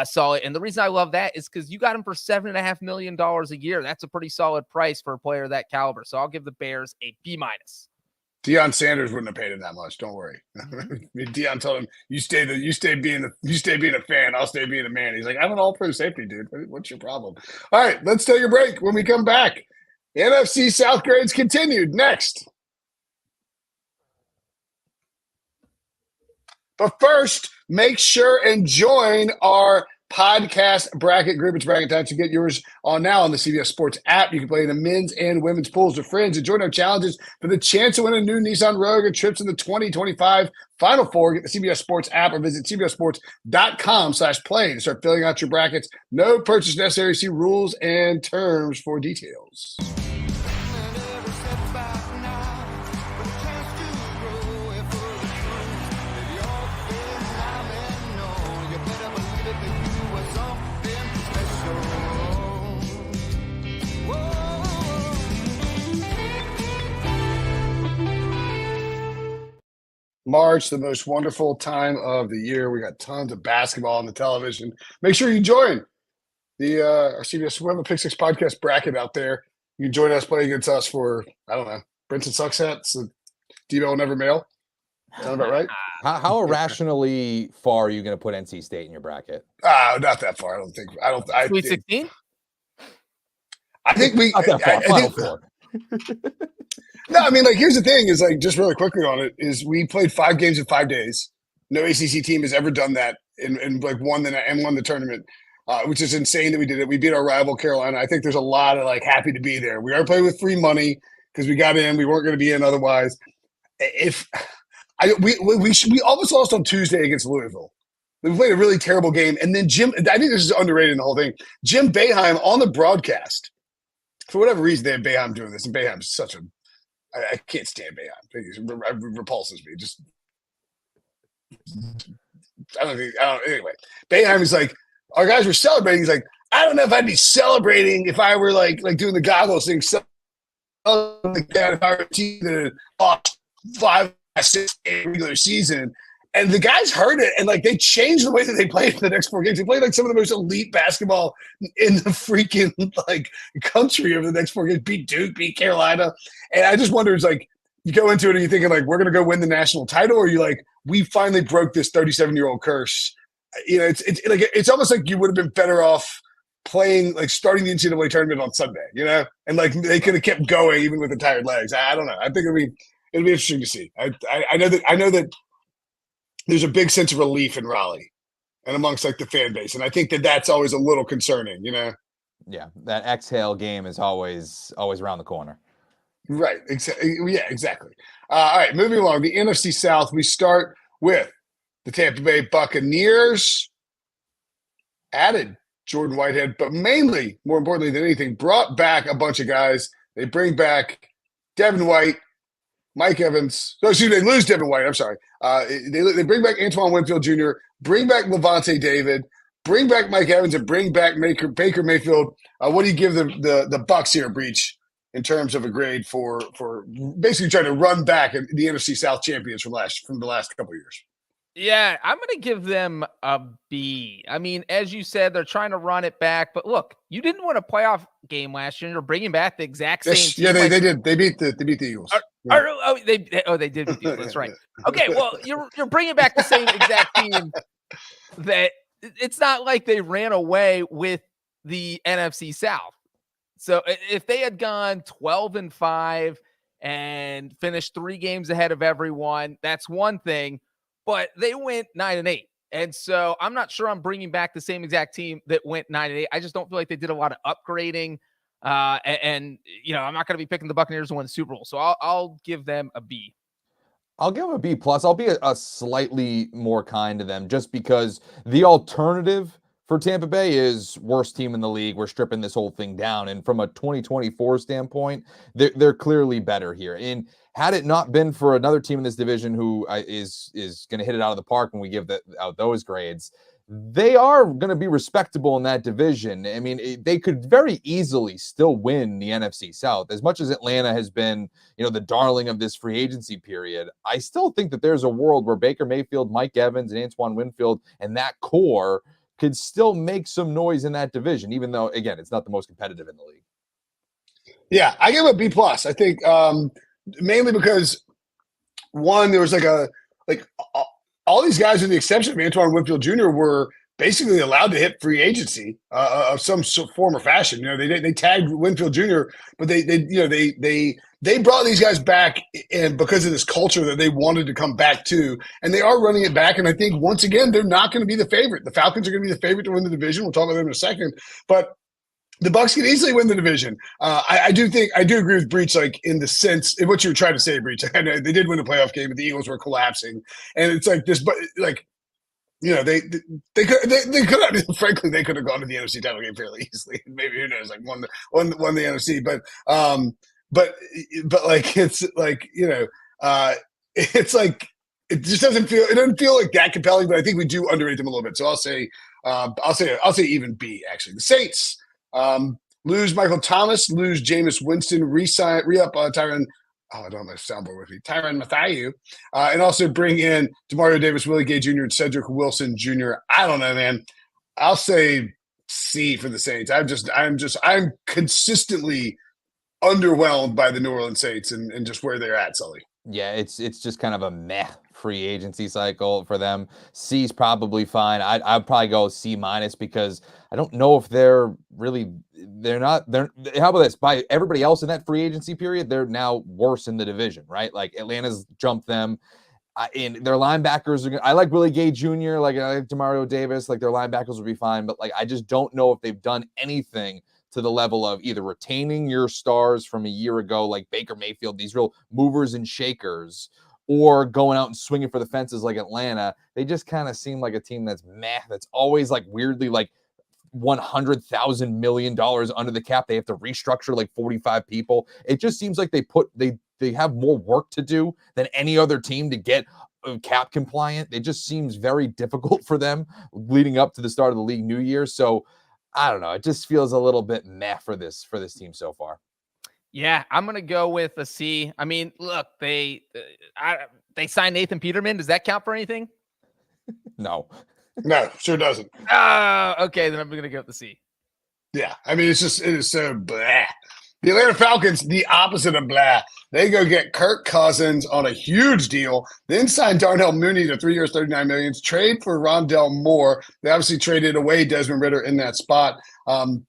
saw it. And the reason I love that is because you got him for $7.5 million a year. That's a pretty solid price for a player of that caliber. So I'll give the Bears a B-. Deion Sanders wouldn't have paid him that much. Don't worry. Deion told him, "You stay being a fan. I'll stay being a man." He's like, "I'm an all-pro safety, dude. What's your problem?" All right, let's take a break. When we come back, NFC South grades continued next. But first, make sure and join our podcast bracket group. It's bracket time to get yours on now on the CBS Sports app. You can play in the men's and women's pools with friends and join our challenges for the chance to win a new Nissan Rogue and trips in the 2025 Final Four. Get the CBS Sports app or visit cbssports.com/play to start filling out your brackets. No purchase necessary. See rules and terms for details. March, the most wonderful time of the year. We got tons of basketball on the television. Make sure you join the our CBS Women Pick Six podcast bracket out there. You can join us, play against us for, I don't know, Brinson sucks hats that Debo will never mail. Sound about right? How irrationally far are you going to put NC State in your bracket? Not that far. I don't think. Sweet 16? I think we. Not that far. Final Four. No, I mean, like, here's the thing is, like, just really quickly on it is we played 5 games in 5 days. No ACC team has ever done that and like won the tournament, which is insane that we did it. We beat our rival Carolina. I think there's a lot of like happy to be there. We are playing with free money because we got in. We weren't going to be in otherwise. We almost lost on Tuesday against Louisville. We played a really terrible game, and then Jim. I think this is underrated in the whole thing. Jim Boeheim on the broadcast, for whatever reason, they had Boeheim doing this, and Boeheim's such a. I can't stand Boeheim. It repulses me. Just anyway, Boeheim is like, our guys were celebrating. He's like, I don't know if I'd be celebrating if I were like doing the goggles thing. Like that if I were a team that lost 5, 6 regular season. And the guys heard it, and like they changed the way that they played for the next 4 games. They played like some of the most elite basketball in the freaking like country over the next 4 games. Beat Duke, beat Carolina, and I just wonder, it's like you go into it and you're thinking like we're gonna go win the national title, or you like we finally broke this 37-year-old curse. You know, it's almost like you would have been better off playing like starting the NCAA tournament on Sunday. You know, and like they could have kept going even with the tired legs. I don't know. I think it'll be interesting to see. I know that. There's a big sense of relief in Raleigh and amongst like the fan base. And I think that that's always a little concerning, you know? Yeah. That exhale game is always around the corner. Right. Yeah, exactly. All right. Moving along, the NFC South, we start with the Tampa Bay Buccaneers added Jordan Whitehead, but mainly, more importantly than anything, brought back a bunch of guys. They bring back Devin White, Mike Evans. No, excuse me, they lose Devin White. I'm sorry. They bring back Antoine Winfield Jr., bring back Levante David, bring back Mike Evans, and bring back Baker Mayfield. What do you give the Bucs here, Breech, in terms of a grade for basically trying to run back the NFC South champions from the last couple of years? Yeah, I'm going to give them a B. I mean, as you said, they're trying to run it back. But look, you didn't win a playoff game last year. You're bringing back the exact same team. Yeah, they did. They beat the Eagles. They did beat the Eagles. That's right. Okay, well, you're bringing back the same exact team. That it's not like they ran away with the NFC South. So if they had gone 12-5 and finished 3 games ahead of everyone, that's one thing. But they went 9-8. And so I'm not sure I'm bringing back the same exact team that went 9-8. I just don't feel like they did a lot of upgrading. And you know, I'm not going to be picking the Buccaneers to win the Super Bowl. So I'll give them a B. I'll give them a B+. I'll be a slightly more kind to them just because the alternative for Tampa Bay is worst team in the league. We're stripping this whole thing down. And from a 2024 standpoint, they're clearly better here. And had it not been for another team in this division who is going to hit it out of the park when we give out those grades, they are going to be respectable in that division. I mean, they could very easily still win the NFC South. As much as Atlanta has been, the darling of this free agency period, I still think that there's a world where Baker Mayfield, Mike Evans, and Antoine Winfield and that core could still make some noise in that division, even though, again, it's not the most competitive in the league. Yeah, I give it a B+. I think mainly because, one, there was all these guys, with the exception of Antoine Winfield Jr., were basically allowed to hit free agency of some form or fashion. They tagged Winfield Jr., but they they brought these guys back and because of this culture that they wanted to come back to, and they are running it back. And I think once again, they're not going to be the favorite. The Falcons are going to be the favorite to win the division. We'll talk about them in a second, but the Bucs can easily win the division. I do agree with Breech, like in the sense in what you were trying to say, Breech. I know they did win a playoff game, but the Eagles were collapsing, and it's like this, but like, you know, they could have, frankly, they could have gone to the NFC title game fairly easily. Maybe, who knows, like won the NFC, but like, it's like, you know, it's like, it doesn't feel like that compelling, but I think we do underrate them a little bit. So I'll say even B, actually. The Saints, lose Michael Thomas, lose Jameis Winston, re-up Tyrann. Oh, I don't have my soundboard with me. Tyrann Mathieu, and also bring in Demario Davis, Willie Gay Jr., and Cedric Wilson Jr. I don't know, man. I'll say C for the Saints. I'm consistently underwhelmed by the New Orleans Saints and just where they're at, Sully. Yeah, it's just kind of a meh free agency cycle for them. C's probably fine. I'd probably go C- because I don't know if they're how about this? By everybody else in that free agency period, they're now worse in the division, right? Like Atlanta's jumped them. And their linebackers I like Willie Gay Jr., like I like Demario Davis, like their linebackers would be fine, but like I just don't know if they've done anything to the level of either retaining your stars from a year ago, like Baker Mayfield, these real movers and shakers, or going out and swinging for the fences like Atlanta. They just kind of seem like a team that's meh, that's always like weirdly like $100,000 million under the cap. They have to restructure like 45 people. It just seems like they have more work to do than any other team to get cap compliant. It just seems very difficult for them leading up to the start of the league new year. So I don't know. It just feels a little bit meh for this team so far. Yeah, I'm going to go with a C. I mean, look, they signed Nathan Peterman. Does that count for anything? No, sure doesn't. Okay, then I'm going to go with the C. Yeah, I mean, it is so blah. The Atlanta Falcons, the opposite of blah. They go get Kirk Cousins on a huge deal, then sign Darnell Mooney to 3 years, $39 million, trade for Rondell Moore. They obviously traded away Desmond Ridder in that spot, and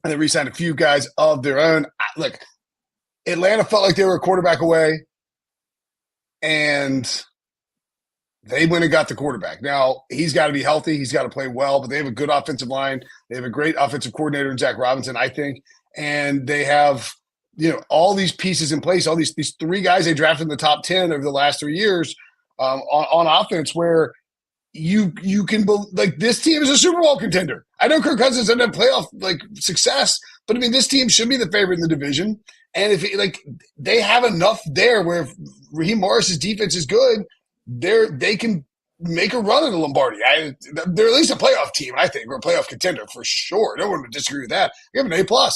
they re-signed a few guys of their own. Look, Atlanta felt like they were a quarterback away, and they went and got the quarterback. Now, he's got to be healthy. He's got to play well, but they have a good offensive line. They have a great offensive coordinator in Zach Robinson, I think, and they have – all these pieces in place, all these three guys they drafted in the top 10 over the last 3 years on offense where you can – like this team is a Super Bowl contender. I know Kirk Cousins doesn't have playoff like success, but I mean this team should be the favorite in the division. And if they have enough there where if Raheem Morris's defense is good, they can make a run in the Lombardi. They're at least a playoff team, I think, or a playoff contender for sure. No one would disagree with that. Give them an A+.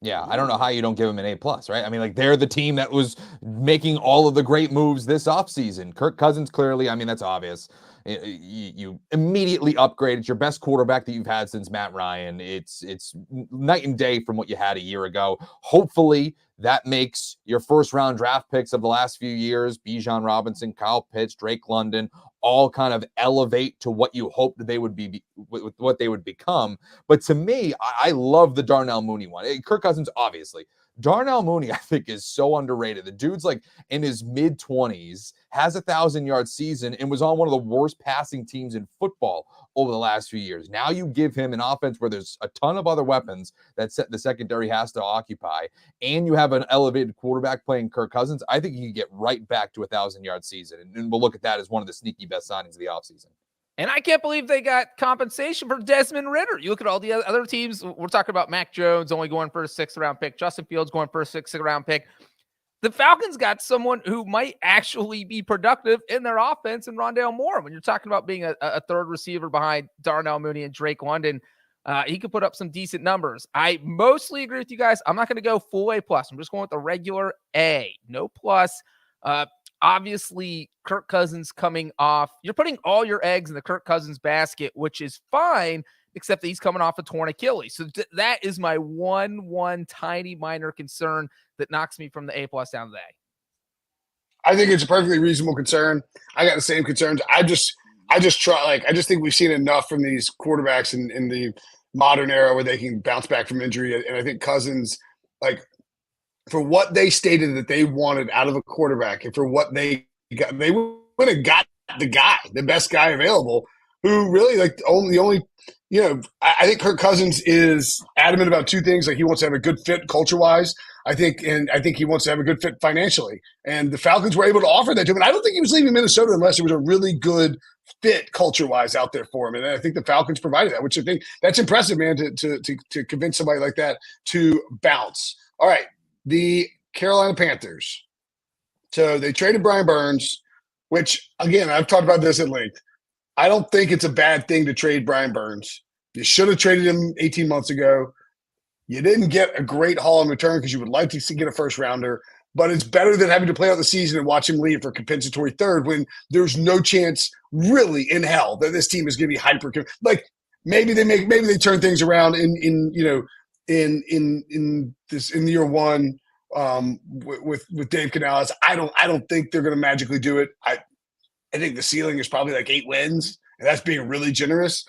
Yeah, I don't know how you don't give them an A+, right? I mean, like they're the team that was making all of the great moves this offseason. Kirk Cousins, clearly, I mean, that's obvious. You immediately upgraded your best quarterback that you've had since Matt Ryan. It's night and day from what you had a year ago. Hopefully, that makes your first-round draft picks of the last few years, Bijan Robinson, Kyle Pitts, Drake London, all kind of elevate to what you hoped they would be, what they would become. But to me, I love the Darnell Mooney one. Kirk Cousins, obviously. Darnell Mooney, I think, is so underrated. The dude's like in his mid-20s, has a 1,000-yard season, and was on one of the worst passing teams in football over the last few years. Now you give him an offense where there's a ton of other weapons that the secondary has to occupy, and you have an elevated quarterback playing Kirk Cousins. I think he can get right back to a 1,000-yard season, and we'll look at that as one of the sneaky best signings of the offseason. And I can't believe they got compensation for Desmond Ridder. You look at all the other teams. We're talking about Mac Jones only going for a 6th-round pick. Justin Fields going for a 6th-round pick. The Falcons got someone who might actually be productive in their offense in Rondell Moore. When you're talking about being a third receiver behind Darnell Mooney and Drake London, he could put up some decent numbers. I mostly agree with you guys. I'm not going to go full A+. I'm just going with the regular A. No plus. Obviously, Kirk Cousins coming off. You're putting all your eggs in the Kirk Cousins basket, which is fine, except that he's coming off a torn Achilles. So that is my one tiny minor concern that knocks me from the A+ down to the A. I think it's a perfectly reasonable concern. I got the same concerns. I just think we've seen enough from these quarterbacks in the modern era where they can bounce back from injury. And I think Cousins, like, for what they stated that they wanted out of a quarterback, and for what they got, they would have got the best guy available, who really like the only. I think Kirk Cousins is adamant about two things. Like, he wants to have a good fit culture-wise, I think he wants to have a good fit financially. And the Falcons were able to offer that to him. And I don't think he was leaving Minnesota unless there was a really good fit culture-wise out there for him. And I think the Falcons provided that, which I think that's impressive, man, to convince somebody like that to bounce. All right, the Carolina Panthers. So they traded Brian Burns, which, again, I've talked about this at length. I don't think it's a bad thing to trade Brian Burns. You should have traded him 18 months ago. You didn't get a great haul in return because you would like to get a first rounder, but it's better than having to play out the season and watch him leave for compensatory third when there's no chance really in hell that this team is going to be hyper. Like, maybe they turn things around in year one with Dave Canales. I don't think they're going to magically do it. I think the ceiling is probably like 8 wins, and that's being really generous.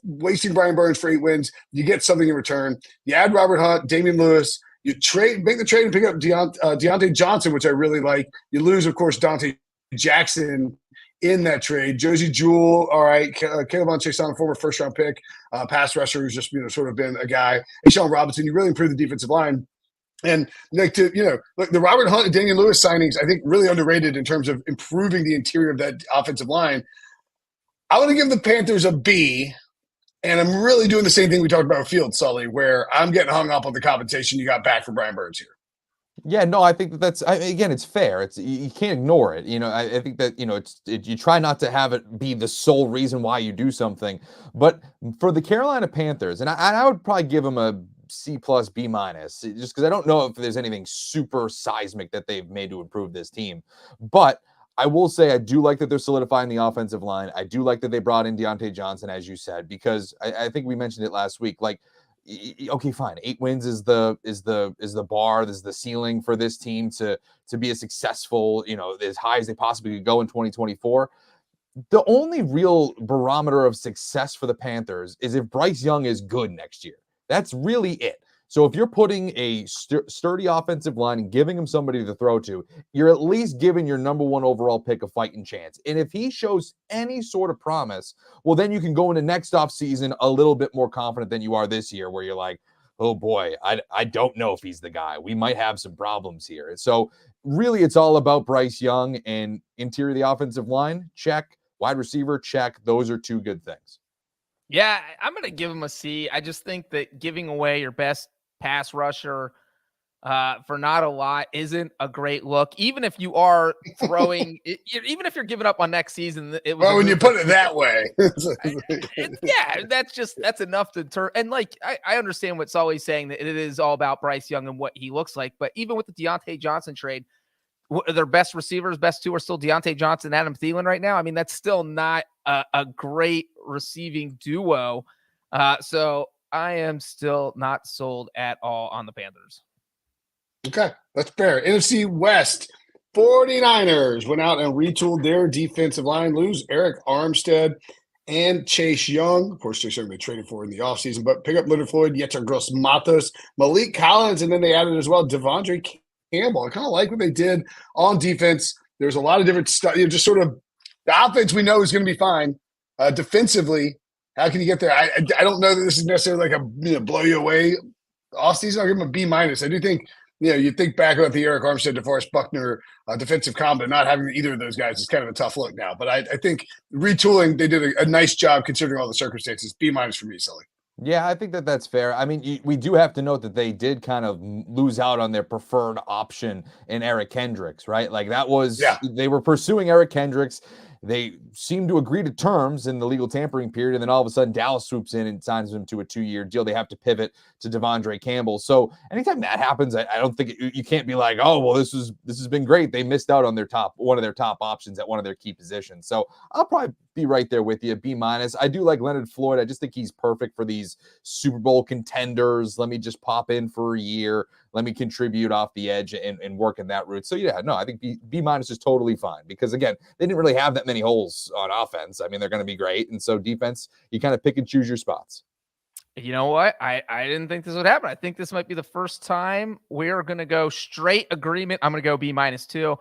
Wasting Brian Burns for 8 wins, you get something in return. You add Robert Hunt, Damian Lewis. You make the trade and pick up Deontay Johnson, which I really like. You lose, of course, Dante Jackson in that trade. Josie Jewell, all right. Caleb Chasson, former first-round pick, pass rusher who's just sort of been a guy. And Sean Robinson, you really improved the defensive line. And look, the Robert Hunt and Damian Lewis signings, I think, really underrated in terms of improving the interior of that offensive line. I want to give the Panthers a B, and I'm really doing the same thing we talked about with Fields, Sully, where I'm getting hung up on the compensation you got back for Brian Burns here. Yeah, no, I think again, it's fair. You can't ignore it. I think that, you try not to have it be the sole reason why you do something. But for the Carolina Panthers, and I would probably give them a C+, B-, just because I don't know if there's anything super seismic that they've made to improve this team. But I will say I do like that they're solidifying the offensive line. I do like that they brought in Deontay Johnson, as you said, because I think we mentioned it last week. Like, okay, fine, 8 wins is the bar, this is the ceiling for this team to be as successful, as high as they possibly could go in 2024. The only real barometer of success for the Panthers is if Bryce Young is good next year. That's really it. So if you're putting a sturdy offensive line and giving him somebody to throw to, you're at least giving your number 1 overall pick a fighting chance. And if he shows any sort of promise, well, then you can go into next offseason a little bit more confident than you are this year, where you're like, oh boy, I don't know if he's the guy. We might have some problems here. So really, it's all about Bryce Young and interior of the offensive line. Check. Wide receiver, check. Those are 2 good things. Yeah, I'm going to give him a C. I just think that giving away your best pass rusher for not a lot isn't a great look. Even if you are throwing, even if you're giving up on next season, when you put it that way, that's enough to turn. And like, I understand what Sully's saying, that it is all about Bryce Young and what he looks like. But even with the Deontay Johnson trade, their best receivers, best 2 are still Deontay Johnson and Adam Thielen right now. I mean, that's still not a great receiving duo. So I am still not sold at all on the Panthers. Okay, that's fair. NFC West, 49ers went out and retooled their defensive line, lose Eric Armstead and Chase Young. Of course, Chase Young they traded for in the offseason, but pick up Leonard Floyd, Yetur Gross-Matos, Malik Collins, and then they added as well Devondre Campbell. I kind of like what they did on defense. There's a lot of different stuff. Just sort of the offense we know is going to be fine. Defensively, how can you get there? I don't know that this is necessarily like a blow you away offseason. I'll give them a B-. I do think, you think back about the Eric Armstead, DeForest Buckner defensive combo, not having either of those guys is kind of a tough look now. But I think retooling, they did a nice job considering all the circumstances. B- for me, Sully. Yeah, I think that's fair. I mean, we do have to note that they did kind of lose out on their preferred option in Eric Kendricks, right? Like they were pursuing Eric Kendricks. They seemed to agree to terms in the legal tampering period, and then all of a sudden Dallas swoops in and signs them to a 2-year deal. They have to pivot to Devondre Campbell. So anytime that happens, I don't think you can't be like, oh, well, this has been great. They missed out on one of their top options at one of their key positions. So I'll probably be right there with you, B-. I do like Leonard Floyd. I just think he's perfect for these Super Bowl contenders. Let me just pop in for a year. Let me contribute off the edge and work in that route. So yeah, no, I think B- is totally fine because again, they didn't really have that many holes on offense. I mean, they're going to be great. And so defense, you kind of pick and choose your spots. You know what? I didn't think this would happen. I think this might be the first time we're going to go straight agreement. I'm going to go B-2.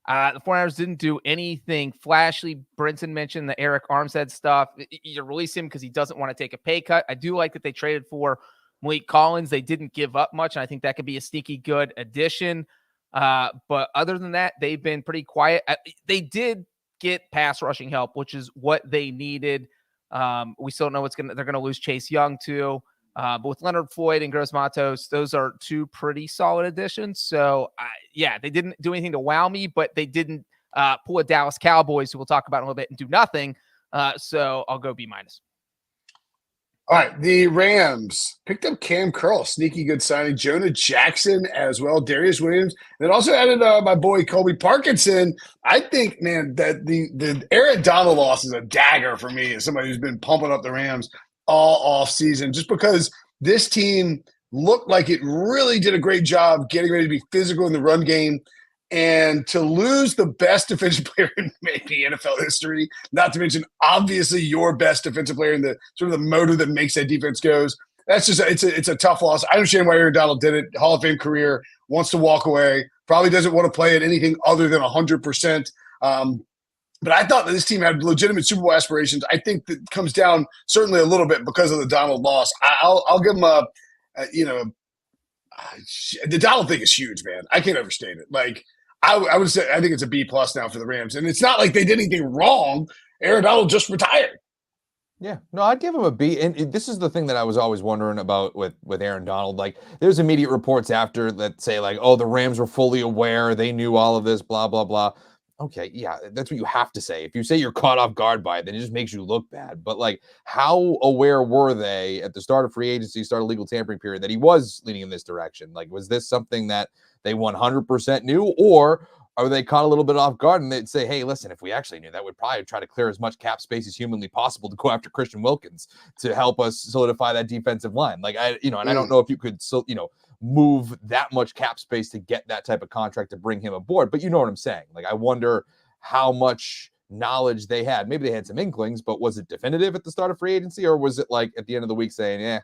The 49ers didn't do anything flashy. Brinson mentioned the Eric Armstead stuff. You release him because he doesn't want to take a pay cut. I do like that they traded for Malik Collins. They didn't give up much, and I think that could be a sneaky good addition. But other than that, they've been pretty quiet. They did get pass rushing help, which is what they needed. We still know they're going to lose Chase Young too. But with Leonard Floyd and Gross Matos, those are two pretty solid additions. So they didn't do anything to wow me, but they didn't pull a Dallas Cowboys, who we'll talk about in a little bit, and do nothing. So I'll go B-. All right, the Rams picked up Cam Curl, sneaky good signing. Jonah Jackson as well, Darius Williams, and then also added my boy Colby Parkinson. I think, man, that the Aaron Donald loss is a dagger for me as somebody who's been pumping up the Rams all off season, just because this team looked like it really did a great job getting ready to be physical in the run game. And to lose the best defensive player in maybe NFL history, not to mention obviously your best defensive player in the sort of the motor that makes that defense goes, that's just it's a tough loss. I understand why Aaron Donald did it. Hall of Fame career, wants to walk away, probably doesn't want to play at anything other than 100%. But I thought that this team had legitimate Super Bowl aspirations. I think that comes down certainly a little bit because of the Donald loss. I'll give them the Donald thing is huge, man. I can't overstate it. Like, I would say I think it's a B+ now for the Rams. And it's not like they did anything wrong. Aaron Donald just retired. Yeah, no, I'd give him a B. And this is the thing that I was always wondering about with Aaron Donald. Like, there's immediate reports after that say, like, oh, the Rams were fully aware. They knew all of this, blah, blah, blah. Okay, yeah, that's what you have to say. If you say you're caught off guard by it, then it just makes you look bad. But, like, how aware were they at the start of free agency, start of legal tampering period, that he was leaning in this direction? Like, was this something that they 100% knew, or are they caught a little bit off guard and they'd say, hey, listen, if we actually knew that, we'd probably try to clear as much cap space as humanly possible to go after Christian Wilkins to help us solidify that defensive line. Like, I don't know if you could, move that much cap space to get that type of contract to bring him aboard, but you know what I'm saying? Like, I wonder how much knowledge they had. Maybe they had some inklings, but was it definitive at the start of free agency, or was it like at the end of the week saying,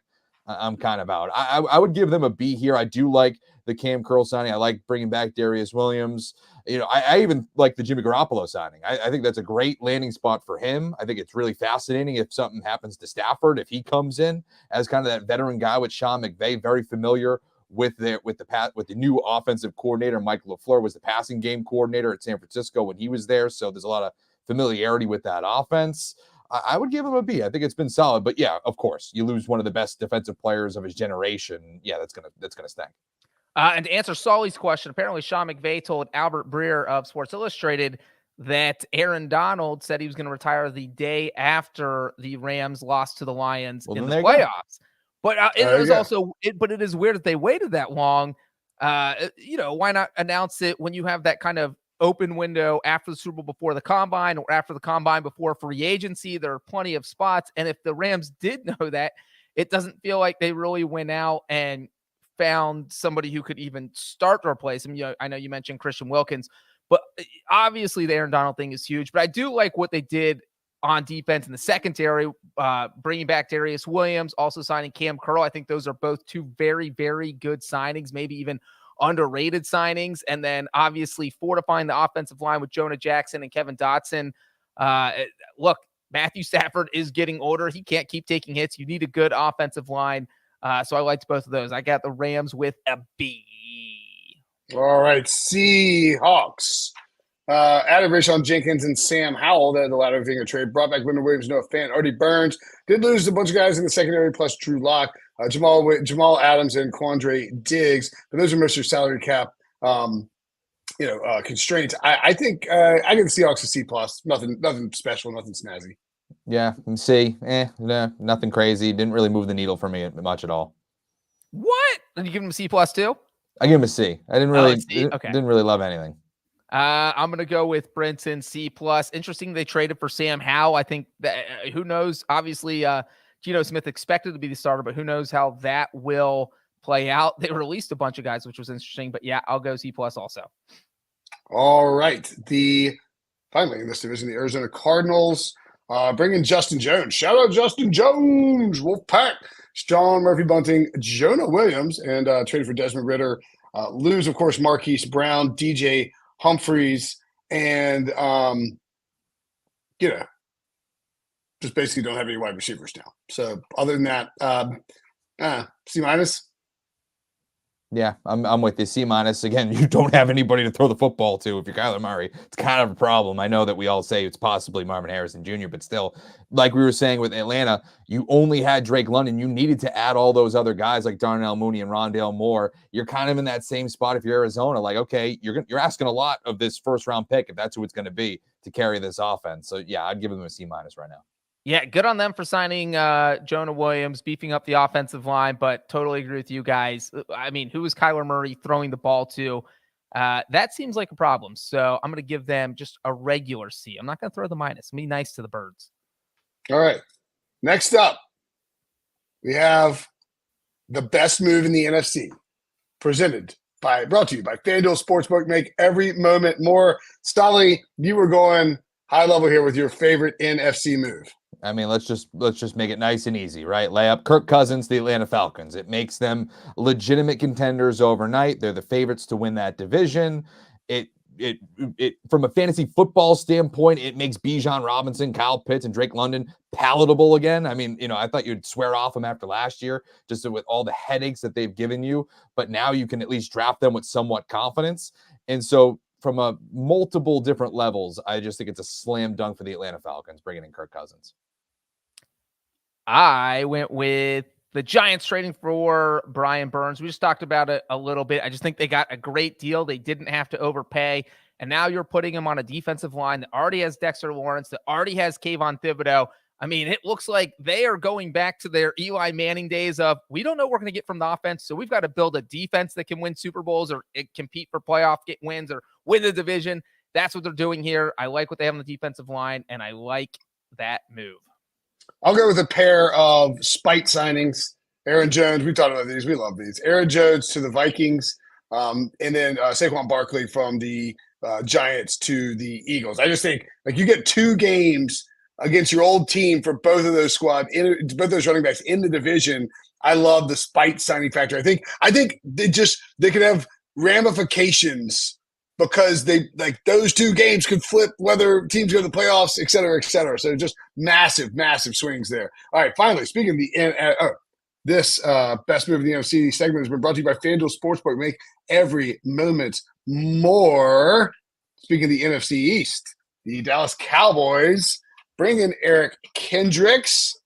I'm kind of out? I would give them a B here. I do like the Cam Curl signing. I like bringing back Darius Williams. I even like the Jimmy Garoppolo signing. I think that's a great landing spot for him. I think it's really fascinating if something happens to Stafford, if he comes in as kind of that veteran guy with Sean McVay, very familiar with the new offensive coordinator. Mike LaFleur was the passing game coordinator at San Francisco when he was there. So there's a lot of familiarity with that offense. I would give him a B. I think it's been solid, but yeah, of course, you lose one of the best defensive players of his generation. Yeah, that's gonna stink. And to answer Sully's question, apparently Sean McVay told Albert Breer of Sports Illustrated that Aaron Donald said he was going to retire the day after the Rams lost to the Lions in the playoffs. But it is weird that they waited that long. Why not announce it when you have that kind of open window after the Super Bowl, before the combine, or after the combine before free agency? There are plenty of spots. And if the Rams did know that, it doesn't feel like they really went out and found somebody who could even start to replace him. I know you mentioned Christian Wilkins, but obviously the Aaron Donald thing is huge. But I do like what they did on defense in the secondary, bringing back Darius Williams, also signing Cam Curl. I think those are both two very, very good signings, maybe even underrated signings. And then obviously fortifying the offensive line with Jonah Jackson and Kevin Dotson. Look, Matthew Stafford is getting older. He can't keep taking hits. You need a good offensive line. So I liked both of those. I got the Rams with a B. All right, Seahawks. Added Rashawn Jenkins and Sam Howell, the latter being a trade. Brought back Leonard Williams, Noah Fant, Artie Burns. Did lose a bunch of guys in the secondary, plus Drew Lock, Jamal Adams, and Quandre Diggs. But those are mostly salary cap, constraints. I think I give the Seahawks a C+. Nothing special, nothing snazzy. Yeah, C. Nothing crazy. Didn't really move the needle for me much at all. What? Did you give him a C+ too? I give him a C. I didn't really didn't really love anything. I'm going to go with Brinson, C+. Interesting they traded for Sam Howell. I think that who knows? Obviously, Geno Smith expected to be the starter, but who knows how that will play out. They released a bunch of guys, which was interesting. But yeah, I'll go C+ also. All right. Finally in this division, the Arizona Cardinals bringing Justin Jones. Shout out Justin Jones, Wolfpack. Sean Murphy-Bunting, Jonah Williams, and traded for Desmond Ridder. Lose, of course, Marquise Brown, DJ Humphreys, and, just basically don't have any wide receivers now. So other than that, C minus. Yeah, I'm with you. C minus. Again, you don't have anybody to throw the football to if you're Kyler Murray. It's kind of a problem. I know that we all say it's possibly Marvin Harrison Jr., but still, like we were saying with Atlanta, you only had Drake London. You needed to add all those other guys like Darnell Mooney and Rondale Moore. You're kind of in that same spot if you're Arizona. Like, okay, you're asking a lot of this first round pick if that's who it's going to be to carry this offense. So yeah, I'd give them a C minus right now. Yeah, good on them for signing Jonah Williams, beefing up the offensive line, but totally agree with you guys. I mean, who is Kyler Murray throwing the ball to? That seems like a problem. So I'm going to give them just a regular C. I'm not going to throw the minus. I'm going to be nice to the birds. All right. Next up, we have the best move in the NFC, brought to you by FanDuel Sportsbook. Make every moment more. Stolly, you were going high level here with your favorite NFC move. I mean, let's just make it nice and easy, right? Lay up Kirk Cousins, the Atlanta Falcons. It makes them legitimate contenders overnight. They're the favorites to win that division. It from a fantasy football standpoint, it makes Bijan Robinson, Kyle Pitts, and Drake London palatable again. I mean, I thought you'd swear off them after last year, just with all the headaches that they've given you. But now you can at least draft them with somewhat confidence. And so from a multiple different levels, I just think it's a slam dunk for the Atlanta Falcons, bringing in Kirk Cousins. I went with the Giants trading for Brian Burns. We just talked about it a little bit. I just think they got a great deal. They didn't have to overpay. And now you're putting him on a defensive line that already has Dexter Lawrence, that already has Kayvon Thibodeau. I mean, it looks like they are going back to their Eli Manning days of, we don't know what we're going to get from the offense, so we've got to build a defense that can win Super Bowls or compete for playoff wins or win the division. That's what they're doing here. I like what they have on the defensive line, and I like that move. I'll go with a pair of spite signings. Aaron Jones, we talked about these. We love these. Aaron Jones to the Vikings, and then Saquon Barkley from the Giants to the Eagles. I just think you get 2 games against your old team for both of those both those running backs in the division. I love the spite signing factor. I think they could have ramifications because those 2 games could flip whether teams go to the playoffs, et cetera, et cetera. So just massive, massive swings there. All right, finally, speaking of the this best move in the NFC segment has been brought to you by FanDuel Sportsbook. Make every moment more. Speaking of the NFC East, the Dallas Cowboys bring in Eric Kendricks.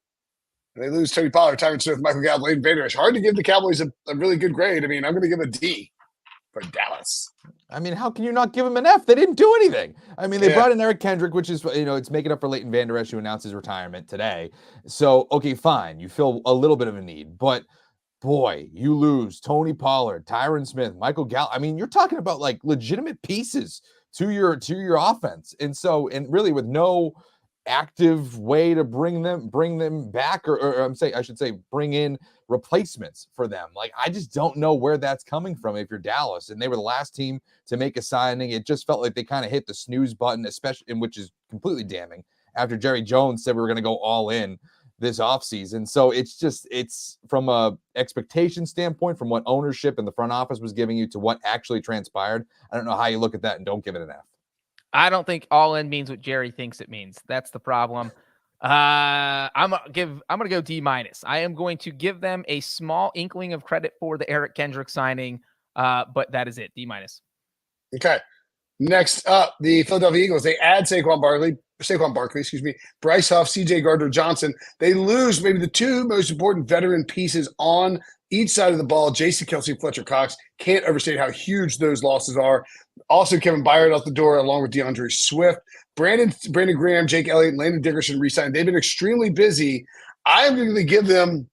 They lose Tony Pollard, Tyron Smith, Michael Gallup, Leighton Vander Esch. Hard to give the Cowboys a really good grade. I mean, I'm going to give a D for Dallas. I mean, how can you not give him an F? They didn't do anything. I mean, they brought in Eric Kendrick, which is, it's making up for Leighton Vander Esch, who announced his retirement today. So, okay, fine. You feel a little bit of a need. But, boy, you lose Tony Pollard, Tyron Smith, Michael Gallup. I mean, you're talking about, legitimate pieces to your offense. And really with no active way to bring them back, or I should say bring in replacements for them. I just don't know where that's coming from if you're Dallas. And they were the last team to make a signing. It just felt like they kind of hit the snooze button, especially which is completely damning after Jerry Jones said we were going to go all in this offseason. So it's from a expectation standpoint, from what ownership and the front office was giving you to what actually transpired. I don't know how you look at that and don't give it an F. I don't think all in means what Jerry thinks it means. That's the problem. I'm gonna go D-. I am going to give them a small inkling of credit for the Eric Kendrick signing, but that is it. D-. Okay. Next up, the Philadelphia Eagles. They add Saquon Barkley, Bryce Huff, CJ Gardner-Johnson. They lose maybe the 2 most important veteran pieces on each side of the ball. Jason Kelce, Fletcher Cox. Can't overstate how huge those losses are. Also, Kevin Byard out the door, along with DeAndre Swift. Brandon Graham, Jake Elliott, and Landon Dickerson re-signed. They've been extremely busy. I'm going to give them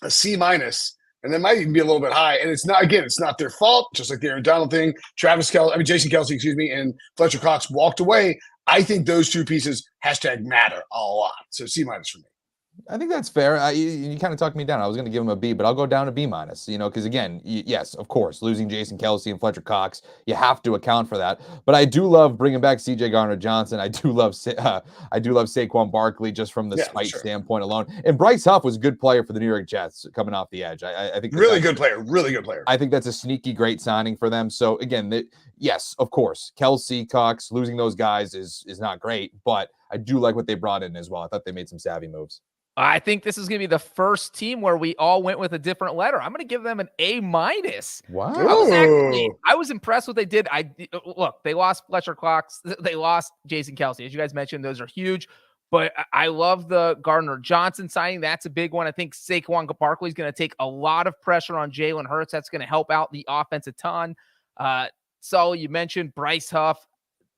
a C-, and that might even be a little bit high. And it's not their fault, just like the Aaron Donald thing. Jason Kelce, and Fletcher Cox walked away. I think those 2 pieces #matter a lot. So C- for me. I think that's fair. You kind of talked me down. I was going to give him a B, but I'll go down to B minus. Because again, yes, of course, losing Jason Kelce and Fletcher Cox, you have to account for that. But I do love bringing back C.J. Gardner-Johnson. I do love Saquon Barkley just from the spite standpoint alone. And Bryce Huff was a good player for the New York Jets coming off the edge. I think really good player. I think that's a sneaky great signing for them. So again, yes, of course, Kelce, Cox, losing those guys is not great, but I do like what they brought in as well. I thought they made some savvy moves. I think this is going to be the first team where we all went with a different letter. I'm going to give them an A minus. Wow. I was impressed what they did. Look, they lost Fletcher Cox. They lost Jason Kelce. As you guys mentioned, those are huge. But I love the Gardner-Johnson signing. That's a big one. I think Saquon Barkley is going to take a lot of pressure on Jalen Hurts. That's going to help out the offense a ton. Sully, you mentioned Bryce Huff.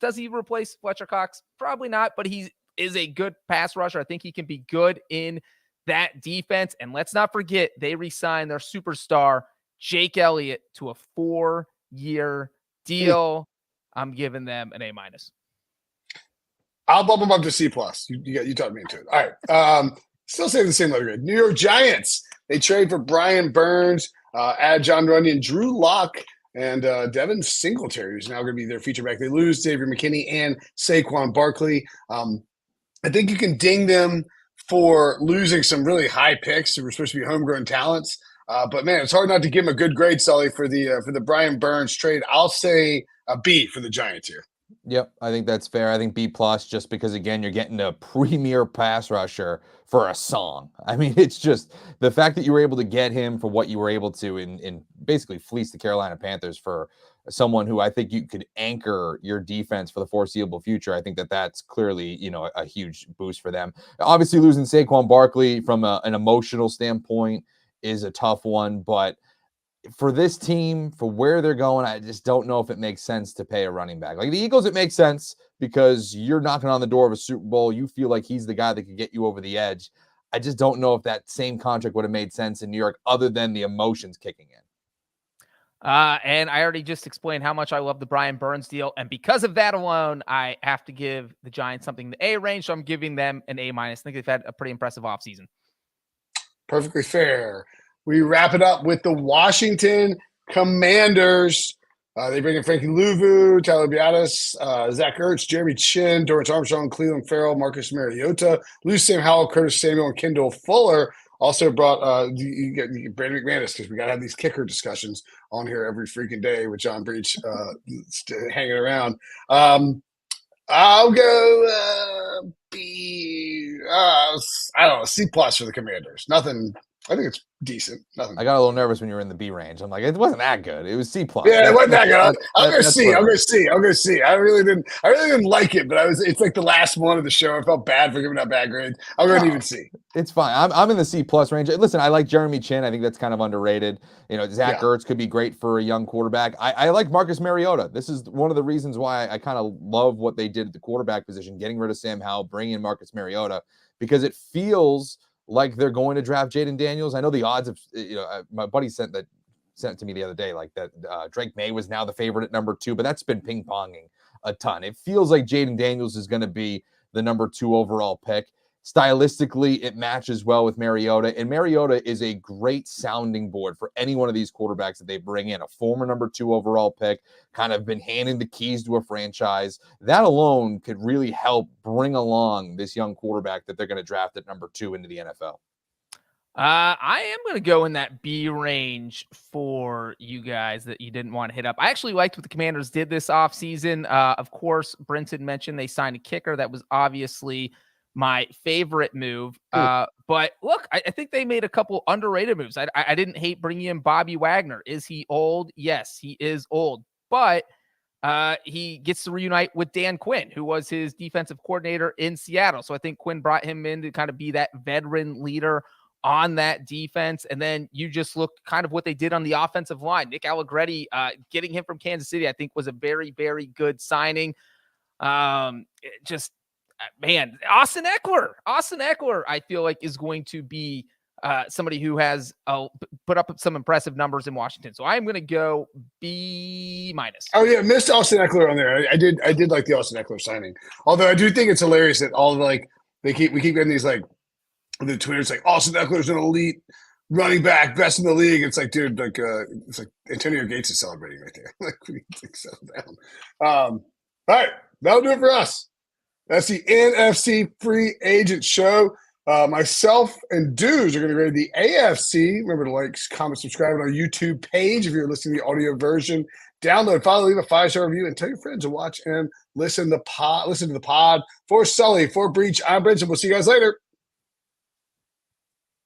Does he replace Fletcher Cox? Probably not, but he is a good pass rusher. I think he can be good in that defense. And let's not forget, they re-signed their superstar, Jake Elliott, to a 4-year deal. I'm giving them an A minus. I'll bump them up to C plus. You talked me into it. All right. Still saying the same letter grade. New York Giants. They trade for Brian Burns, add John Runyon, Drew Lock, and Devin Singletary, who's now going to be their feature back. They lose Xavier McKinney and Saquon Barkley. I think you can ding them for losing some really high picks who were supposed to be homegrown talents. But man, it's hard not to give them a good grade, Sully, for the Brian Burns trade. I'll say a B for the Giants here. Yep, I think that's fair. I think B plus, just because again you're getting a premier pass rusher for a song. I mean, it's just the fact that you were able to get him for what you were able to in basically fleece the Carolina Panthers for someone who I think you could anchor your defense for the foreseeable future. I think that's clearly, a huge boost for them. Obviously, losing Saquon Barkley from an emotional standpoint is a tough one, but for this team, for where they're going, I just don't know if it makes sense to pay a running back. Like the Eagles, it makes sense because you're knocking on the door of a Super Bowl. You feel like he's the guy that could get you over the edge. I just don't know if that same contract would have made sense in New York other than the emotions kicking in. And I already just explained how much I love the Brian Burns deal. And because of that alone, I have to give the Giants something in the A range. So I'm giving them an A minus. I think they've had a pretty impressive offseason. Perfectly fair. We wrap it up with the Washington Commanders. They bring in Frankie Louvu, Tyler Biadasz, Zach Ertz, Jeremy Chin, Dorrance Armstrong, Cleveland Farrell, Marcus Mariota, Lou Sam Howell, Curtis Samuel, and Kendall Fuller. Also brought you get Brandon McManus, because we got to have these kicker discussions on here every freaking day with John Breech hanging around. I'll go B. I don't know, C plus for the Commanders. Nothing. I think it's decent. Nothing. I got a little nervous when you were in the B range. I'm like, it wasn't that good. It was C plus. Yeah, it wasn't that good. I'll go C. I'll go C. I really didn't like it, but it's like the last one of the show. I felt bad for giving out bad grades. I'll go even C. It's fine. I'm in the C plus range. Listen, I like Jeremy Chin. I think that's kind of underrated. Zach Ertz could be great for a young quarterback. I like Marcus Mariota. This is one of the reasons why I kind of love what they did at the quarterback position, getting rid of Sam Howell, bringing in Marcus Mariota, because it feels like they're going to draft Jaden Daniels. I know the odds of, my buddy sent it to me the other day, like that Drake May was now the favorite at number 2, but that's been ping-ponging a ton. It feels like Jaden Daniels is going to be the number 2 overall pick. Stylistically, it matches well with Mariota, and Mariota is a great sounding board for any one of these quarterbacks that they bring in. A former number 2 overall pick, kind of been handing the keys to a franchise. That alone could really help bring along this young quarterback that they're going to draft at number 2 into the NFL. I am going to go in that B range for you guys that you didn't want to hit up. I actually liked what the Commanders did this offseason. Of course, Brinson mentioned they signed a kicker. That was obviously my favorite move. But look, I think they made a couple underrated moves. I didn't hate bringing in Bobby Wagner. Is he old? Yes, he is old. But he gets to reunite with Dan Quinn, who was his defensive coordinator in Seattle. So I think Quinn brought him in to kind of be that veteran leader on that defense. And then you just look kind of what they did on the offensive line. Nick Allegretti, getting him from Kansas City, I think was a very, very good signing. Man, Austin Eckler, I feel like is going to be somebody who has put up some impressive numbers in Washington. So I'm going to go B minus. Oh yeah, missed Austin Eckler on there. I did like the Austin Eckler signing. Although I do think it's hilarious that we keep getting these like And then Twitter's like, Austin Eckler's an elite running back, best in the league. It's like, dude, it's like Antonio Gates is celebrating right there. Like, we need to settle down. All right, that'll do it for us. That's the NFC free agent show. Myself and Dudes are going to go to the AFC. Remember to like, comment, subscribe on our YouTube page if you're listening to the audio version. Download, follow, leave a 5-star review, and tell your friends to watch and listen to the pod. For Sully, for Breech, I'm Brinson. We'll see you guys later.